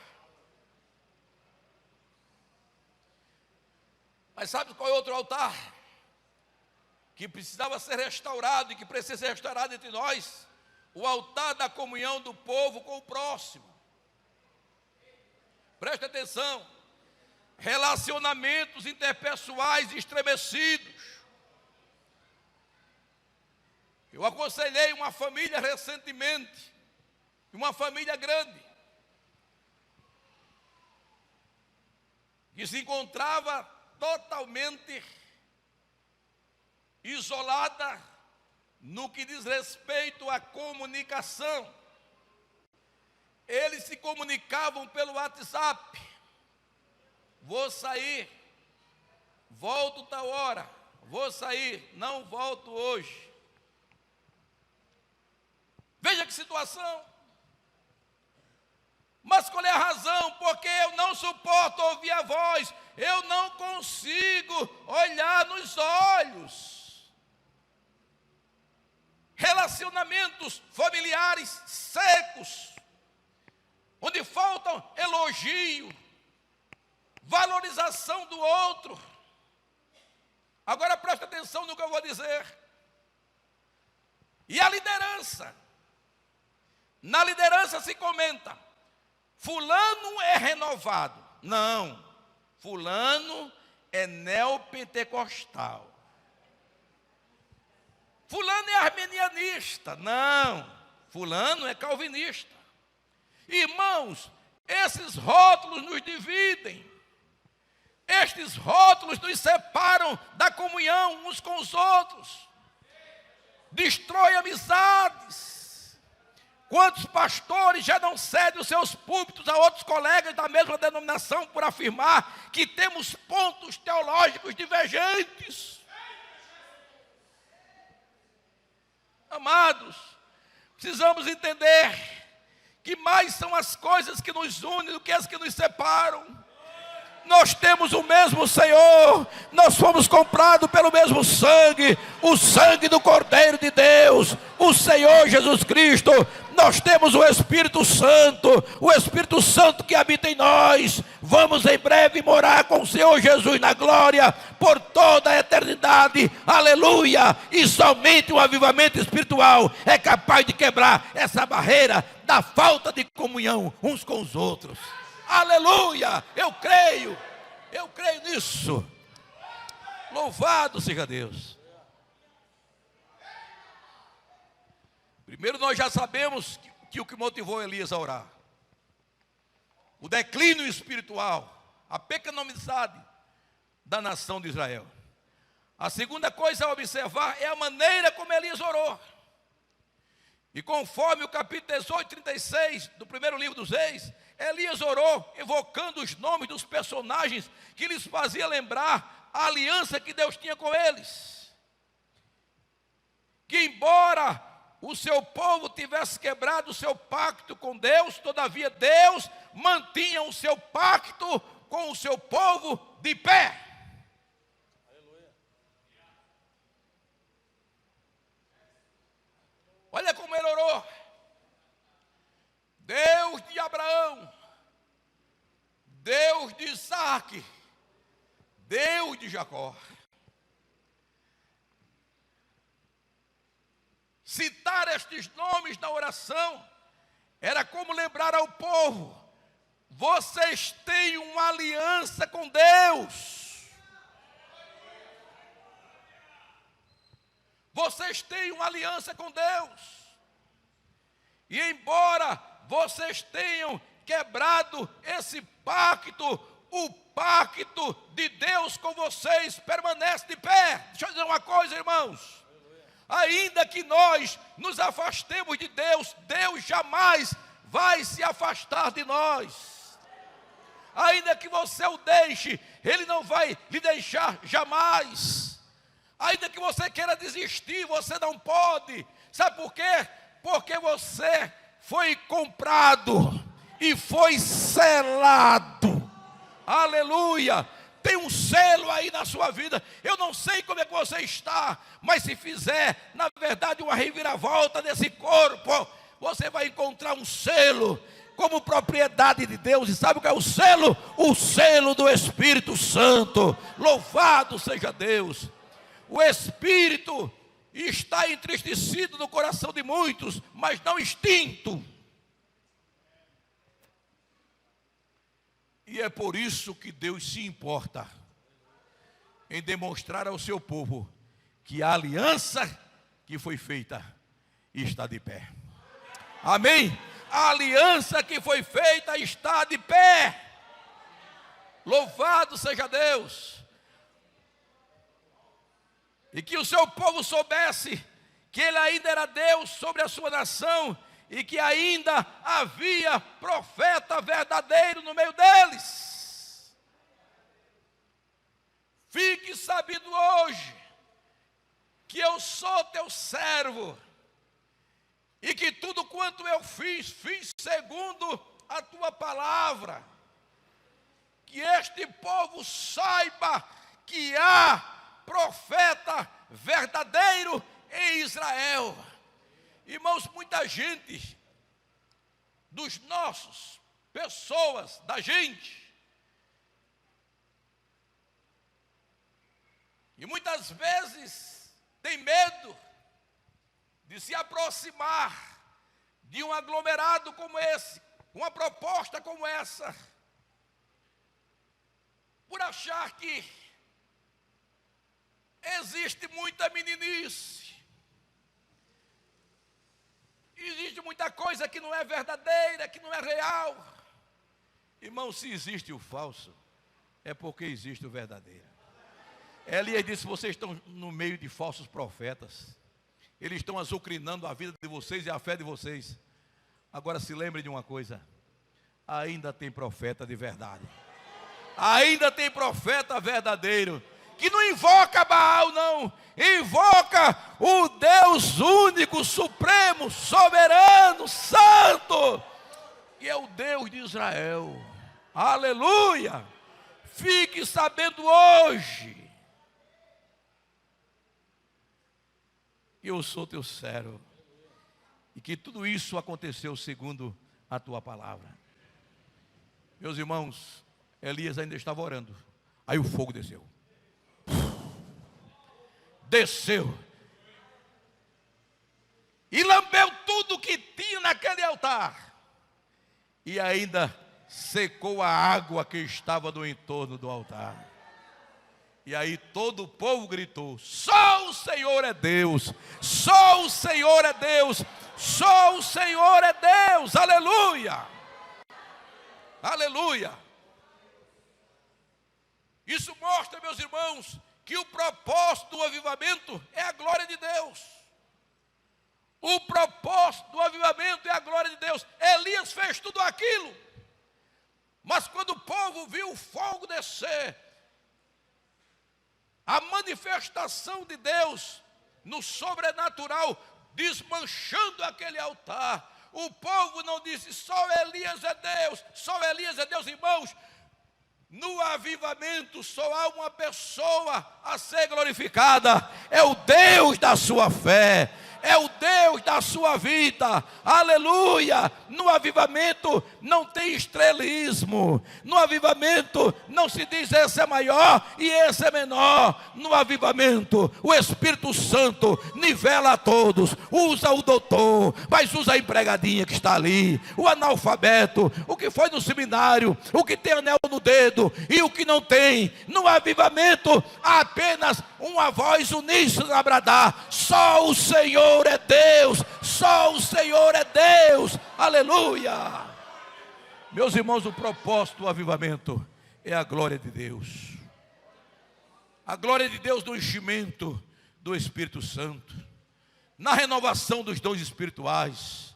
Mas sabe qual é outro altar que precisava ser restaurado e que precisa ser restaurado entre nós? O altar da comunhão do povo com o próximo. Preste atenção. Relacionamentos interpessoais estremecidos. Eu aconselhei uma família recentemente, uma família grande, que se encontrava totalmente isolada no que diz respeito à comunicação. Eles se comunicavam pelo WhatsApp. Vou sair, volto tal hora. Vou sair, não volto hoje. Veja que situação. Mas qual é a razão? Porque eu não suporto ouvir a voz. Eu não consigo olhar nos olhos. Relacionamentos familiares secos, onde faltam elogio, valorização do outro. Agora preste atenção no que eu vou dizer. E a liderança? Na liderança se comenta, fulano é renovado. Não, fulano é neopentecostal. Fulano é arminianista. Não, fulano é calvinista. Irmãos, esses rótulos nos dividem. Estes rótulos nos separam da comunhão uns com os outros. Destrói amizades. Quantos pastores já não cedem os seus púlpitos a outros colegas da mesma denominação por afirmar que temos pontos teológicos divergentes? Amados, precisamos entender que mais são as coisas que nos unem do que as que nos separam. Nós temos o mesmo Senhor, nós fomos comprados pelo mesmo sangue, o sangue do Cordeiro de Deus, o Senhor Jesus Cristo. Nós temos o Espírito Santo que habita em nós. Vamos em breve morar com o Senhor Jesus na glória por toda a eternidade, aleluia. E somente o avivamento espiritual é capaz de quebrar essa barreira da falta de comunhão uns com os outros. Aleluia, eu creio nisso. Louvado seja Deus. Primeiro nós já sabemos que o que motivou Elias a orar, o declínio espiritual, a pecaminosidade da nação de Israel. A segunda coisa a observar é a maneira como Elias orou. E conforme o capítulo 18, 36 do primeiro livro dos Reis, Elias orou evocando os nomes dos personagens que lhes fazia lembrar a aliança que Deus tinha com eles. Que embora o seu povo tivesse quebrado o seu pacto com Deus, todavia Deus mantinha o seu pacto com o seu povo de pé. Olha como ele orou. Deus de Abraão, Deus de Isaac, Deus de Jacó. Citar estes nomes na oração era como lembrar ao povo: vocês têm uma aliança com Deus. Vocês têm uma aliança com Deus. E embora vocês tenham quebrado esse pacto, o pacto de Deus com vocês permanece de pé. Deixa eu dizer uma coisa, irmãos. Ainda que nós nos afastemos de Deus, Deus jamais vai se afastar de nós. Ainda que você o deixe, Ele não vai lhe deixar jamais. Ainda que você queira desistir, você não pode. Sabe por quê? Porque você foi comprado e foi selado. Aleluia! Tem um selo aí na sua vida. Eu não sei como é que você está, mas se fizer, na verdade, uma reviravolta nesse corpo, você vai encontrar um selo como propriedade de Deus. E sabe o que é o selo? O selo do Espírito Santo. Louvado seja Deus. O Espírito está entristecido no coração de muitos, mas não extinto. E é por isso que Deus se importa em demonstrar ao seu povo que a aliança que foi feita está de pé. Amém? A aliança que foi feita está de pé. Louvado seja Deus. E que o seu povo soubesse que Ele ainda era Deus sobre a sua nação e que ainda havia profeta verdadeiro no meio deles. Fique sabido hoje que eu sou teu servo e que tudo quanto eu fiz segundo a tua palavra. Que este povo saiba que há profeta verdadeiro em Israel. Irmãos, muita gente, dos nossos, pessoas, da gente, e muitas vezes tem medo de se aproximar de um aglomerado como esse, uma proposta como essa, por achar que existe muita meninice. Existe muita coisa que não é verdadeira, que não é real. Irmão, se existe o falso, é porque existe o verdadeiro. Elias disse: vocês estão no meio de falsos profetas. Eles estão azucrinando a vida de vocês e a fé de vocês. Agora se lembre de uma coisa: ainda tem profeta de verdade. Ainda tem profeta verdadeiro, que não invoca Baal, não. Invoca o Deus único, supremo, soberano, santo, que é o Deus de Israel. Aleluia! Fique sabendo hoje que eu sou teu servo e que tudo isso aconteceu segundo a tua palavra. Meus irmãos, Elias ainda estava orando, aí o fogo desceu. Desceu e lambeu tudo que tinha naquele altar, e ainda secou a água que estava no entorno do altar. E aí todo o povo gritou: só o Senhor é Deus, só o Senhor é Deus, só o Senhor é Deus. Aleluia, aleluia. Isso mostra, meus irmãos, que o propósito do avivamento é a glória de Deus. O propósito do avivamento é a glória de Deus. Elias fez tudo aquilo, mas quando o povo viu o fogo descer, a manifestação de Deus no sobrenatural, desmanchando aquele altar. O povo não disse: só Elias é Deus, só Elias é Deus, irmãos. No avivamento só há uma pessoa a ser glorificada, é o Deus da sua fé, é o Deus da sua vida, aleluia. No avivamento não tem estrelismo, no avivamento não se diz esse é maior e esse é menor. No avivamento o Espírito Santo nivela a todos, usa o doutor, mas usa a empregadinha que está ali, o analfabeto, o que foi no seminário, o que tem anel no dedo e o que não tem. No avivamento há apenas uma voz uníssona a bradar: só o Senhor é Deus, só o Senhor é Deus, aleluia. Meus irmãos, o propósito do avivamento é a glória de Deus, a glória de Deus no enchimento do Espírito Santo, na renovação dos dons espirituais,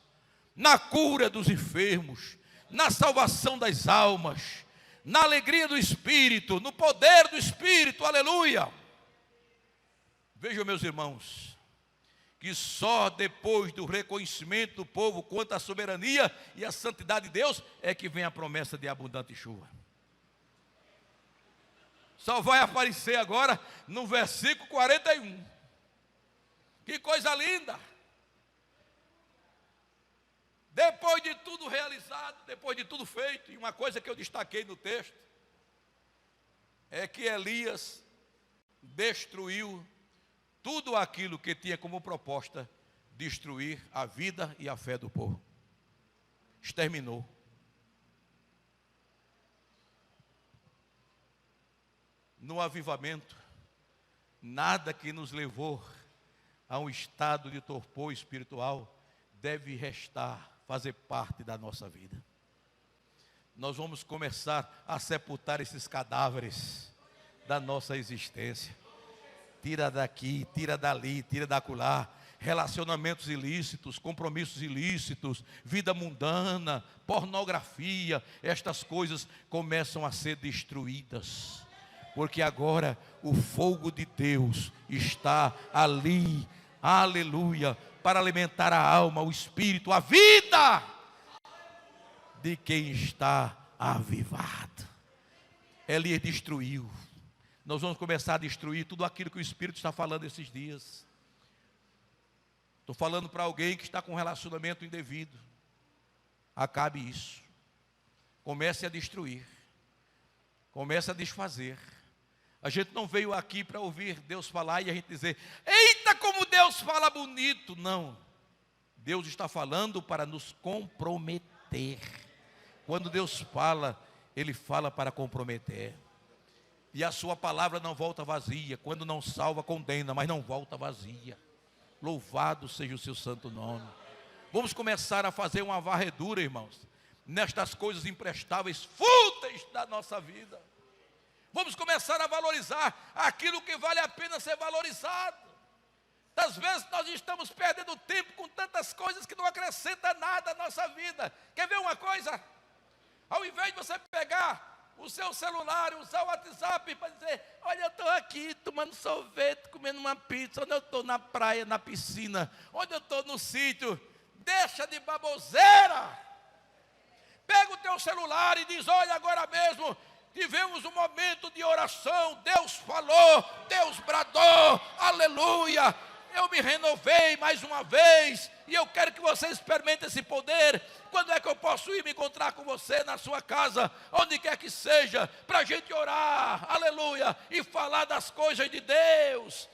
na cura dos enfermos, na salvação das almas, na alegria do Espírito, no poder do Espírito, aleluia. Vejam, meus irmãos, que só depois do reconhecimento do povo quanto à soberania e à santidade de Deus é que vem a promessa de abundante chuva. Só vai aparecer agora no versículo 41. Que coisa linda! Depois de tudo realizado, depois de tudo feito, e uma coisa que eu destaquei no texto é que Elias destruiu tudo aquilo que tinha como proposta destruir a vida e a fé do povo. Exterminou. No avivamento, nada que nos levou a um estado de torpor espiritual deve restar, fazer parte da nossa vida. Nós vamos começar a sepultar esses cadáveres da nossa existência. Tira daqui, tira dali, tira dacolá. Relacionamentos ilícitos, compromissos ilícitos, vida mundana, pornografia, estas coisas começam a ser destruídas, porque agora o fogo de Deus está ali, aleluia, para alimentar a alma, o espírito, a vida de quem está avivado. Elias destruiu. Nós vamos começar a destruir tudo aquilo que o Espírito está falando esses dias. Estou falando para alguém que está com um relacionamento indevido. Acabe isso. Comece a destruir. Comece a desfazer. A gente não veio aqui para ouvir Deus falar e a gente dizer: eita, como Deus fala bonito. Não. Deus está falando para nos comprometer. Quando Deus fala, Ele fala para comprometer. E a sua palavra não volta vazia. Quando não salva, condena, mas não volta vazia. Louvado seja o seu santo nome. Vamos começar a fazer uma varredura, irmãos, nestas coisas imprestáveis, fúteis da nossa vida. Vamos começar a valorizar aquilo que vale a pena ser valorizado. Às vezes nós estamos perdendo tempo com tantas coisas que não acrescentam nada à nossa vida. Quer ver uma coisa? Ao invés de você pegar o seu celular, usar o WhatsApp para dizer: olha, eu estou aqui tomando sorvete, comendo uma pizza, onde eu estou na praia, na piscina, onde eu estou no sítio. Deixa de baboseira. Pega o teu celular e diz: olha, agora mesmo tivemos um momento de oração, Deus falou, Deus bradou, aleluia. Eu me renovei mais uma vez e eu quero que você experimente esse poder. Quando é que eu posso ir me encontrar com você na sua casa, onde quer que seja, para a gente orar, aleluia, e falar das coisas de Deus?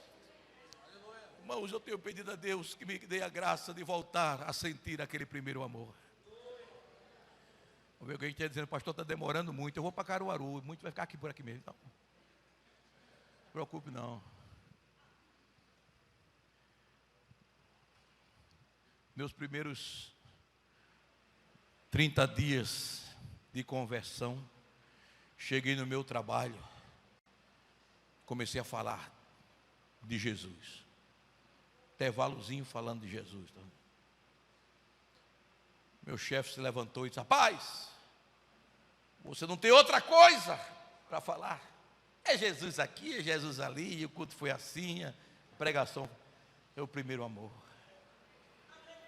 Aleluia. Irmãos, eu tenho pedido a Deus que me dê a graça de voltar a sentir aquele primeiro amor. Alguém está dizendo: pastor, está demorando muito, eu vou para Caruaru, muito vai ficar aqui por aqui mesmo. Então, não se preocupe não. Meus primeiros 30 dias de conversão, cheguei no meu trabalho, comecei a falar de Jesus. Intervalozinho falando de Jesus. Tá? Meu chefe se levantou e disse: rapaz, você não tem outra coisa para falar? É Jesus aqui, é Jesus ali, e o culto foi assim, a pregação é o primeiro amor.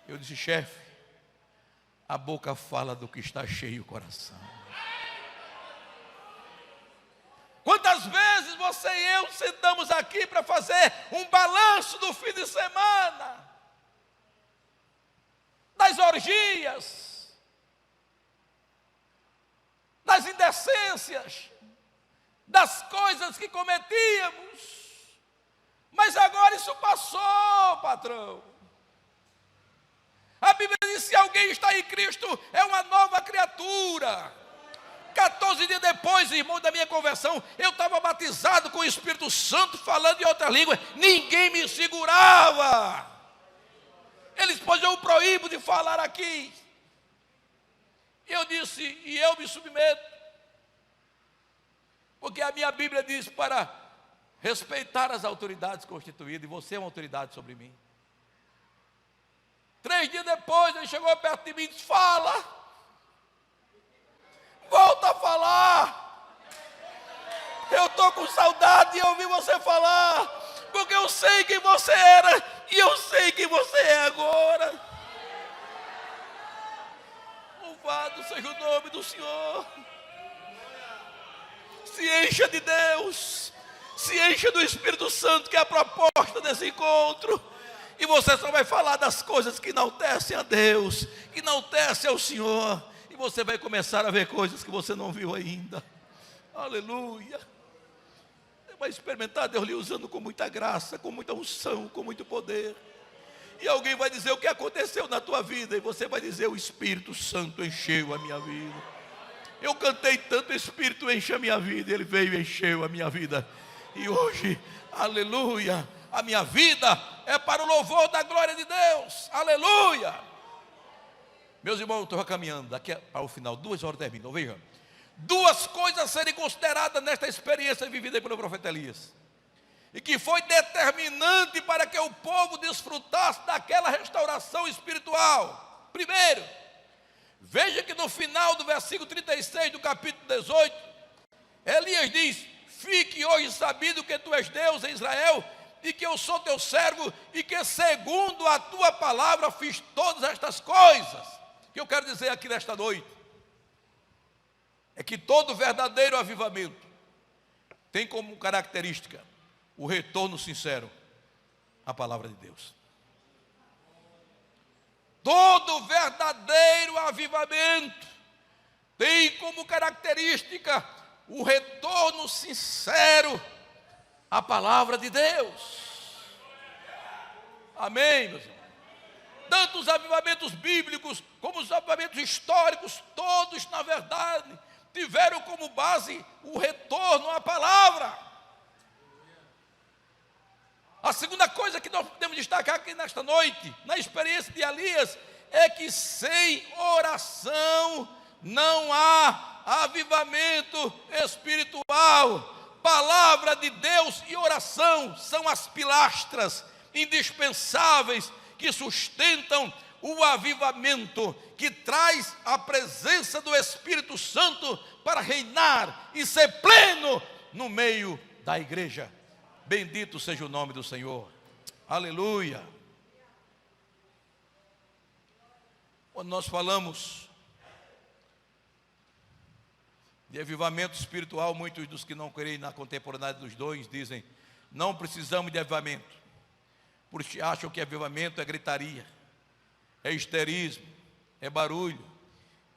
Eu disse: chefe, a boca fala do que está cheio o coração. Quantas vezes você e eu sentamos aqui para fazer um balanço do fim de semana, das orgias, das indecências, das coisas que cometíamos, mas agora isso passou, patrão. A Bíblia diz: se alguém está em Cristo, é uma nova criatura. 14 dias depois, irmão, da minha conversão, eu estava batizado com o Espírito Santo, falando em outra língua. Ninguém me segurava. Eles, pois eu o proíbo de falar aqui. Eu disse: e eu me submeto, porque a minha Bíblia diz para respeitar as autoridades constituídas, e você é uma autoridade sobre mim. 3 dias depois, ele chegou perto de mim e disse: fala, volta a falar. Eu estou com saudade de ouvir você falar, porque eu sei quem você era e eu sei quem você é agora. Louvado seja o nome do Senhor. Se encha de Deus, se encha do Espírito Santo, que é a proposta desse encontro. E você só vai falar das coisas que enaltecem a Deus, que enaltecem ao Senhor. E você vai começar a ver coisas que você não viu ainda. Aleluia. Você vai experimentar Deus lhe usando com muita graça, com muita unção, com muito poder. E alguém vai dizer o que aconteceu na tua vida, e você vai dizer: o Espírito Santo encheu a minha vida. Eu cantei tanto, o Espírito enche a minha vida. Ele veio e encheu a minha vida. E hoje, aleluia, a minha vida é para o louvor da glória de Deus. Aleluia. Meus irmãos, eu estou caminhando daqui para o final, 2 horas terminam. Vejam, 2 coisas a serem consideradas nesta experiência vivida pelo profeta Elias, e que foi determinante para que o povo desfrutasse daquela restauração espiritual. Primeiro, veja que no final do versículo 36 do capítulo 18, Elias diz: fique hoje sabido que tu és Deus em Israel, e que eu sou teu servo, e que segundo a tua palavra fiz todas estas coisas. O que eu quero dizer aqui nesta noite é que todo verdadeiro avivamento tem como característica o retorno sincero à palavra de Deus. Todo verdadeiro avivamento tem como característica o retorno sincero à palavra de Deus. Amém, meus irmãos? Tanto os avivamentos bíblicos como os avivamentos históricos, todos, na verdade, tiveram como base o retorno à palavra. A segunda coisa que nós podemos destacar aqui nesta noite, na experiência de Elias, é que sem oração não há avivamento espiritual. Palavra de Deus e oração são as pilastras indispensáveis que sustentam o avivamento, que traz a presença do Espírito Santo para reinar e ser pleno no meio da igreja. Bendito seja o nome do Senhor. Aleluia. Quando nós falamos de avivamento espiritual, muitos dos que não creem na contemporaneidade dos dons dizem: não precisamos de avivamento, porque acham que avivamento é gritaria, é histerismo, é barulho.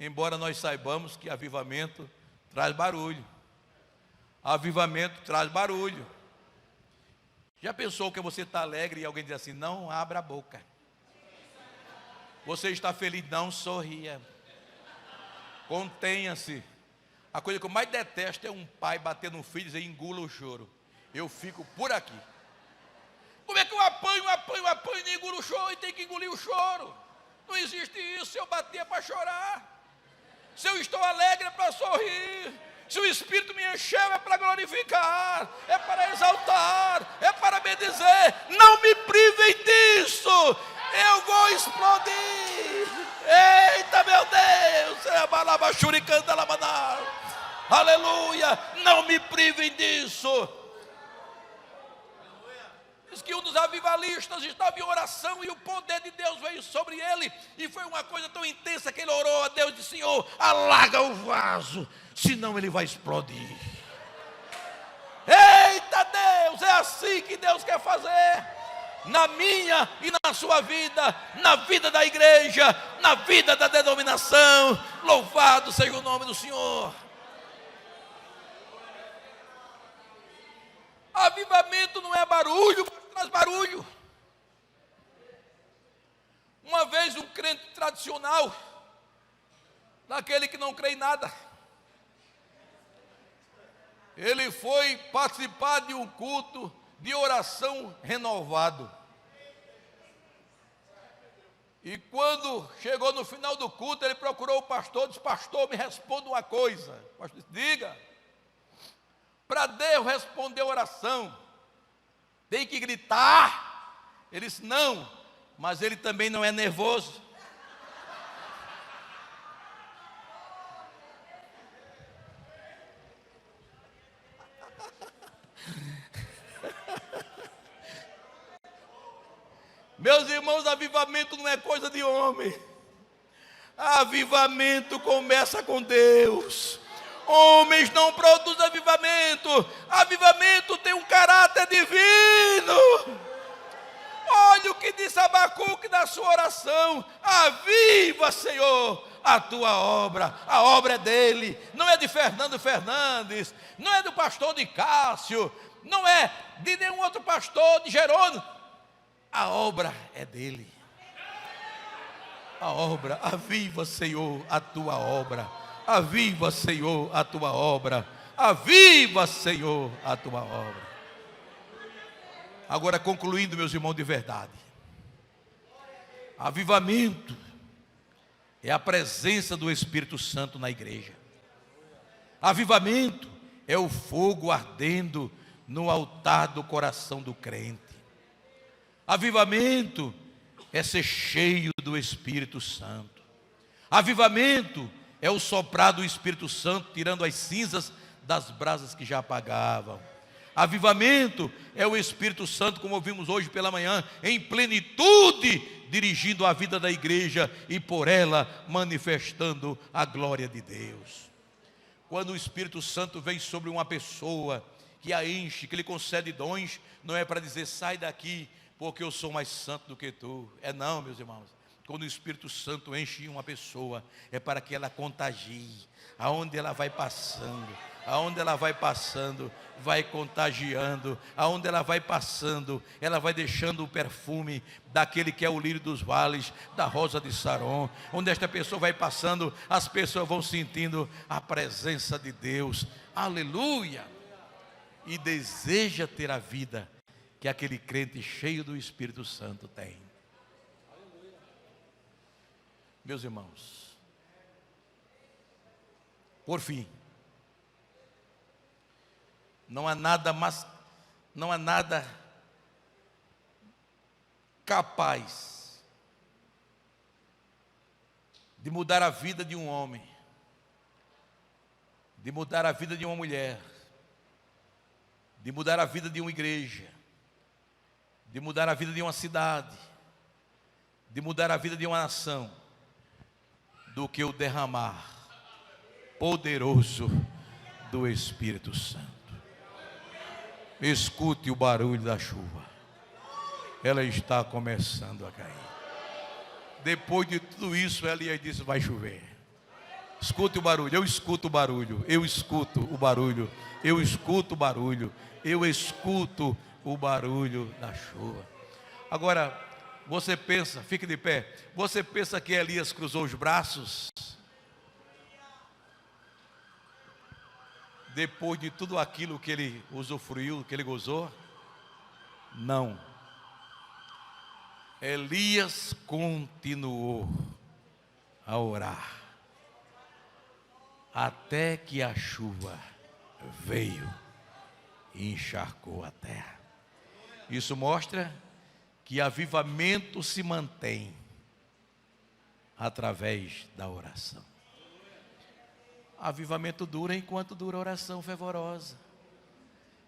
Embora nós saibamos que avivamento traz barulho. Avivamento traz barulho. Já pensou que você está alegre e alguém diz assim: não abra a boca? Você está feliz? Não sorria. Contenha-se. A coisa que eu mais detesto é um pai bater no filho e dizer: engula o choro. Eu fico por aqui. Como é que eu apanho e engulo o choro? E tem que engolir o choro. Não existe isso. Se eu bater é para chorar. Se eu estou alegre é para sorrir. Se o Espírito me encheu é para glorificar, é para exaltar, é para me dizer: não me privem disso, eu vou explodir. Eita, meu Deus, é a balaba churicanta labanar. Aleluia, não me privem disso. Diz que um dos avivalistas estava em oração e o poder de Deus veio sobre ele. E foi uma coisa tão intensa que ele orou a Deus e disse: Senhor, alarga o vaso, senão ele vai explodir. Eita Deus, é assim que Deus quer fazer. Na minha e na sua vida, na vida da igreja, na vida da denominação. Louvado seja o nome do Senhor. Avivamento não é barulho, mas traz barulho. Uma vez um crente tradicional, daquele que não crê em nada, ele foi participar de um culto de oração renovado. E quando chegou no final do culto, ele procurou o pastor, disse: pastor, me responda uma coisa. O pastor disse: diga. Para Deus responder a oração, tem que gritar. Ele disse: não, mas ele também não é nervoso. Meus irmãos, avivamento não é coisa de homem. Avivamento começa com Deus. Homens não produzem avivamento. Avivamento tem um caráter divino. Olha o que disse Abacuque na sua oração: aviva, Senhor, a tua obra. A obra é dele, não é de Fernando Fernandes, não é do pastor de Cássio, não é de nenhum outro pastor, de Jerônimo. A obra é dele. A obra, aviva, Senhor, a tua obra. Aviva, Senhor, a tua obra. Aviva, Senhor, a tua obra. Agora, concluindo, meus irmãos, de verdade, avivamento é a presença do Espírito Santo na igreja. Avivamento é o fogo ardendo no altar do coração do crente. Avivamento é ser cheio do Espírito Santo. Avivamento é o soprar do Espírito Santo, tirando as cinzas das brasas que já apagavam. Avivamento é o Espírito Santo, como ouvimos hoje pela manhã, em plenitude, dirigindo a vida da igreja e por ela manifestando a glória de Deus. Quando o Espírito Santo vem sobre uma pessoa, que a enche, que lhe concede dons, não é para dizer: sai daqui porque eu sou mais santo do que tu. É não, meus irmãos. Quando o Espírito Santo enche uma pessoa, é para que ela contagie. Aonde ela vai passando, vai contagiando. Aonde ela vai passando, ela vai deixando o perfume daquele que é o lírio dos vales, da rosa de Saron. Onde esta pessoa vai passando, as pessoas vão sentindo a presença de Deus. Aleluia! E deseja ter a vida que aquele crente cheio do Espírito Santo tem. Meus irmãos, por fim, não há nada capaz de mudar a vida de um homem, de mudar a vida de uma mulher, de mudar a vida de uma igreja, de mudar a vida de uma cidade, de mudar a vida de uma nação, do que o derramar poderoso do Espírito Santo. Escute o barulho da chuva. Ela está começando a cair. Depois de tudo isso, Elias disse: vai chover. Escute o barulho. Eu escuto o barulho. Eu escuto o barulho. Eu escuto o barulho. Eu escuto o barulho da chuva. Agora, você pensa, fique de pé. Você pensa que Elias cruzou os braços? Depois de tudo aquilo que ele usufruiu, que ele gozou? Não. Elias continuou a orar, até que a chuva veio e encharcou a terra. Isso mostra que avivamento se mantém através da oração. Avivamento dura enquanto dura a oração fervorosa.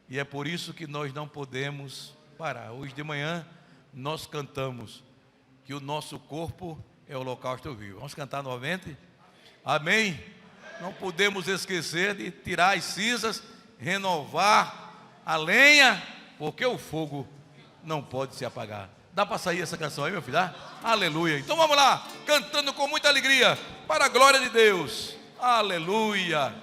E é por isso que nós não podemos parar. Hoje de manhã nós cantamos que o nosso corpo é o holocausto vivo. Vamos cantar novamente? Amém? Não podemos esquecer de tirar as cinzas, renovar a lenha, porque o fogo não pode se apagar. Dá para sair essa canção aí, meu filho? Dá? Aleluia. Então vamos lá, cantando com muita alegria, para a glória de Deus. Aleluia.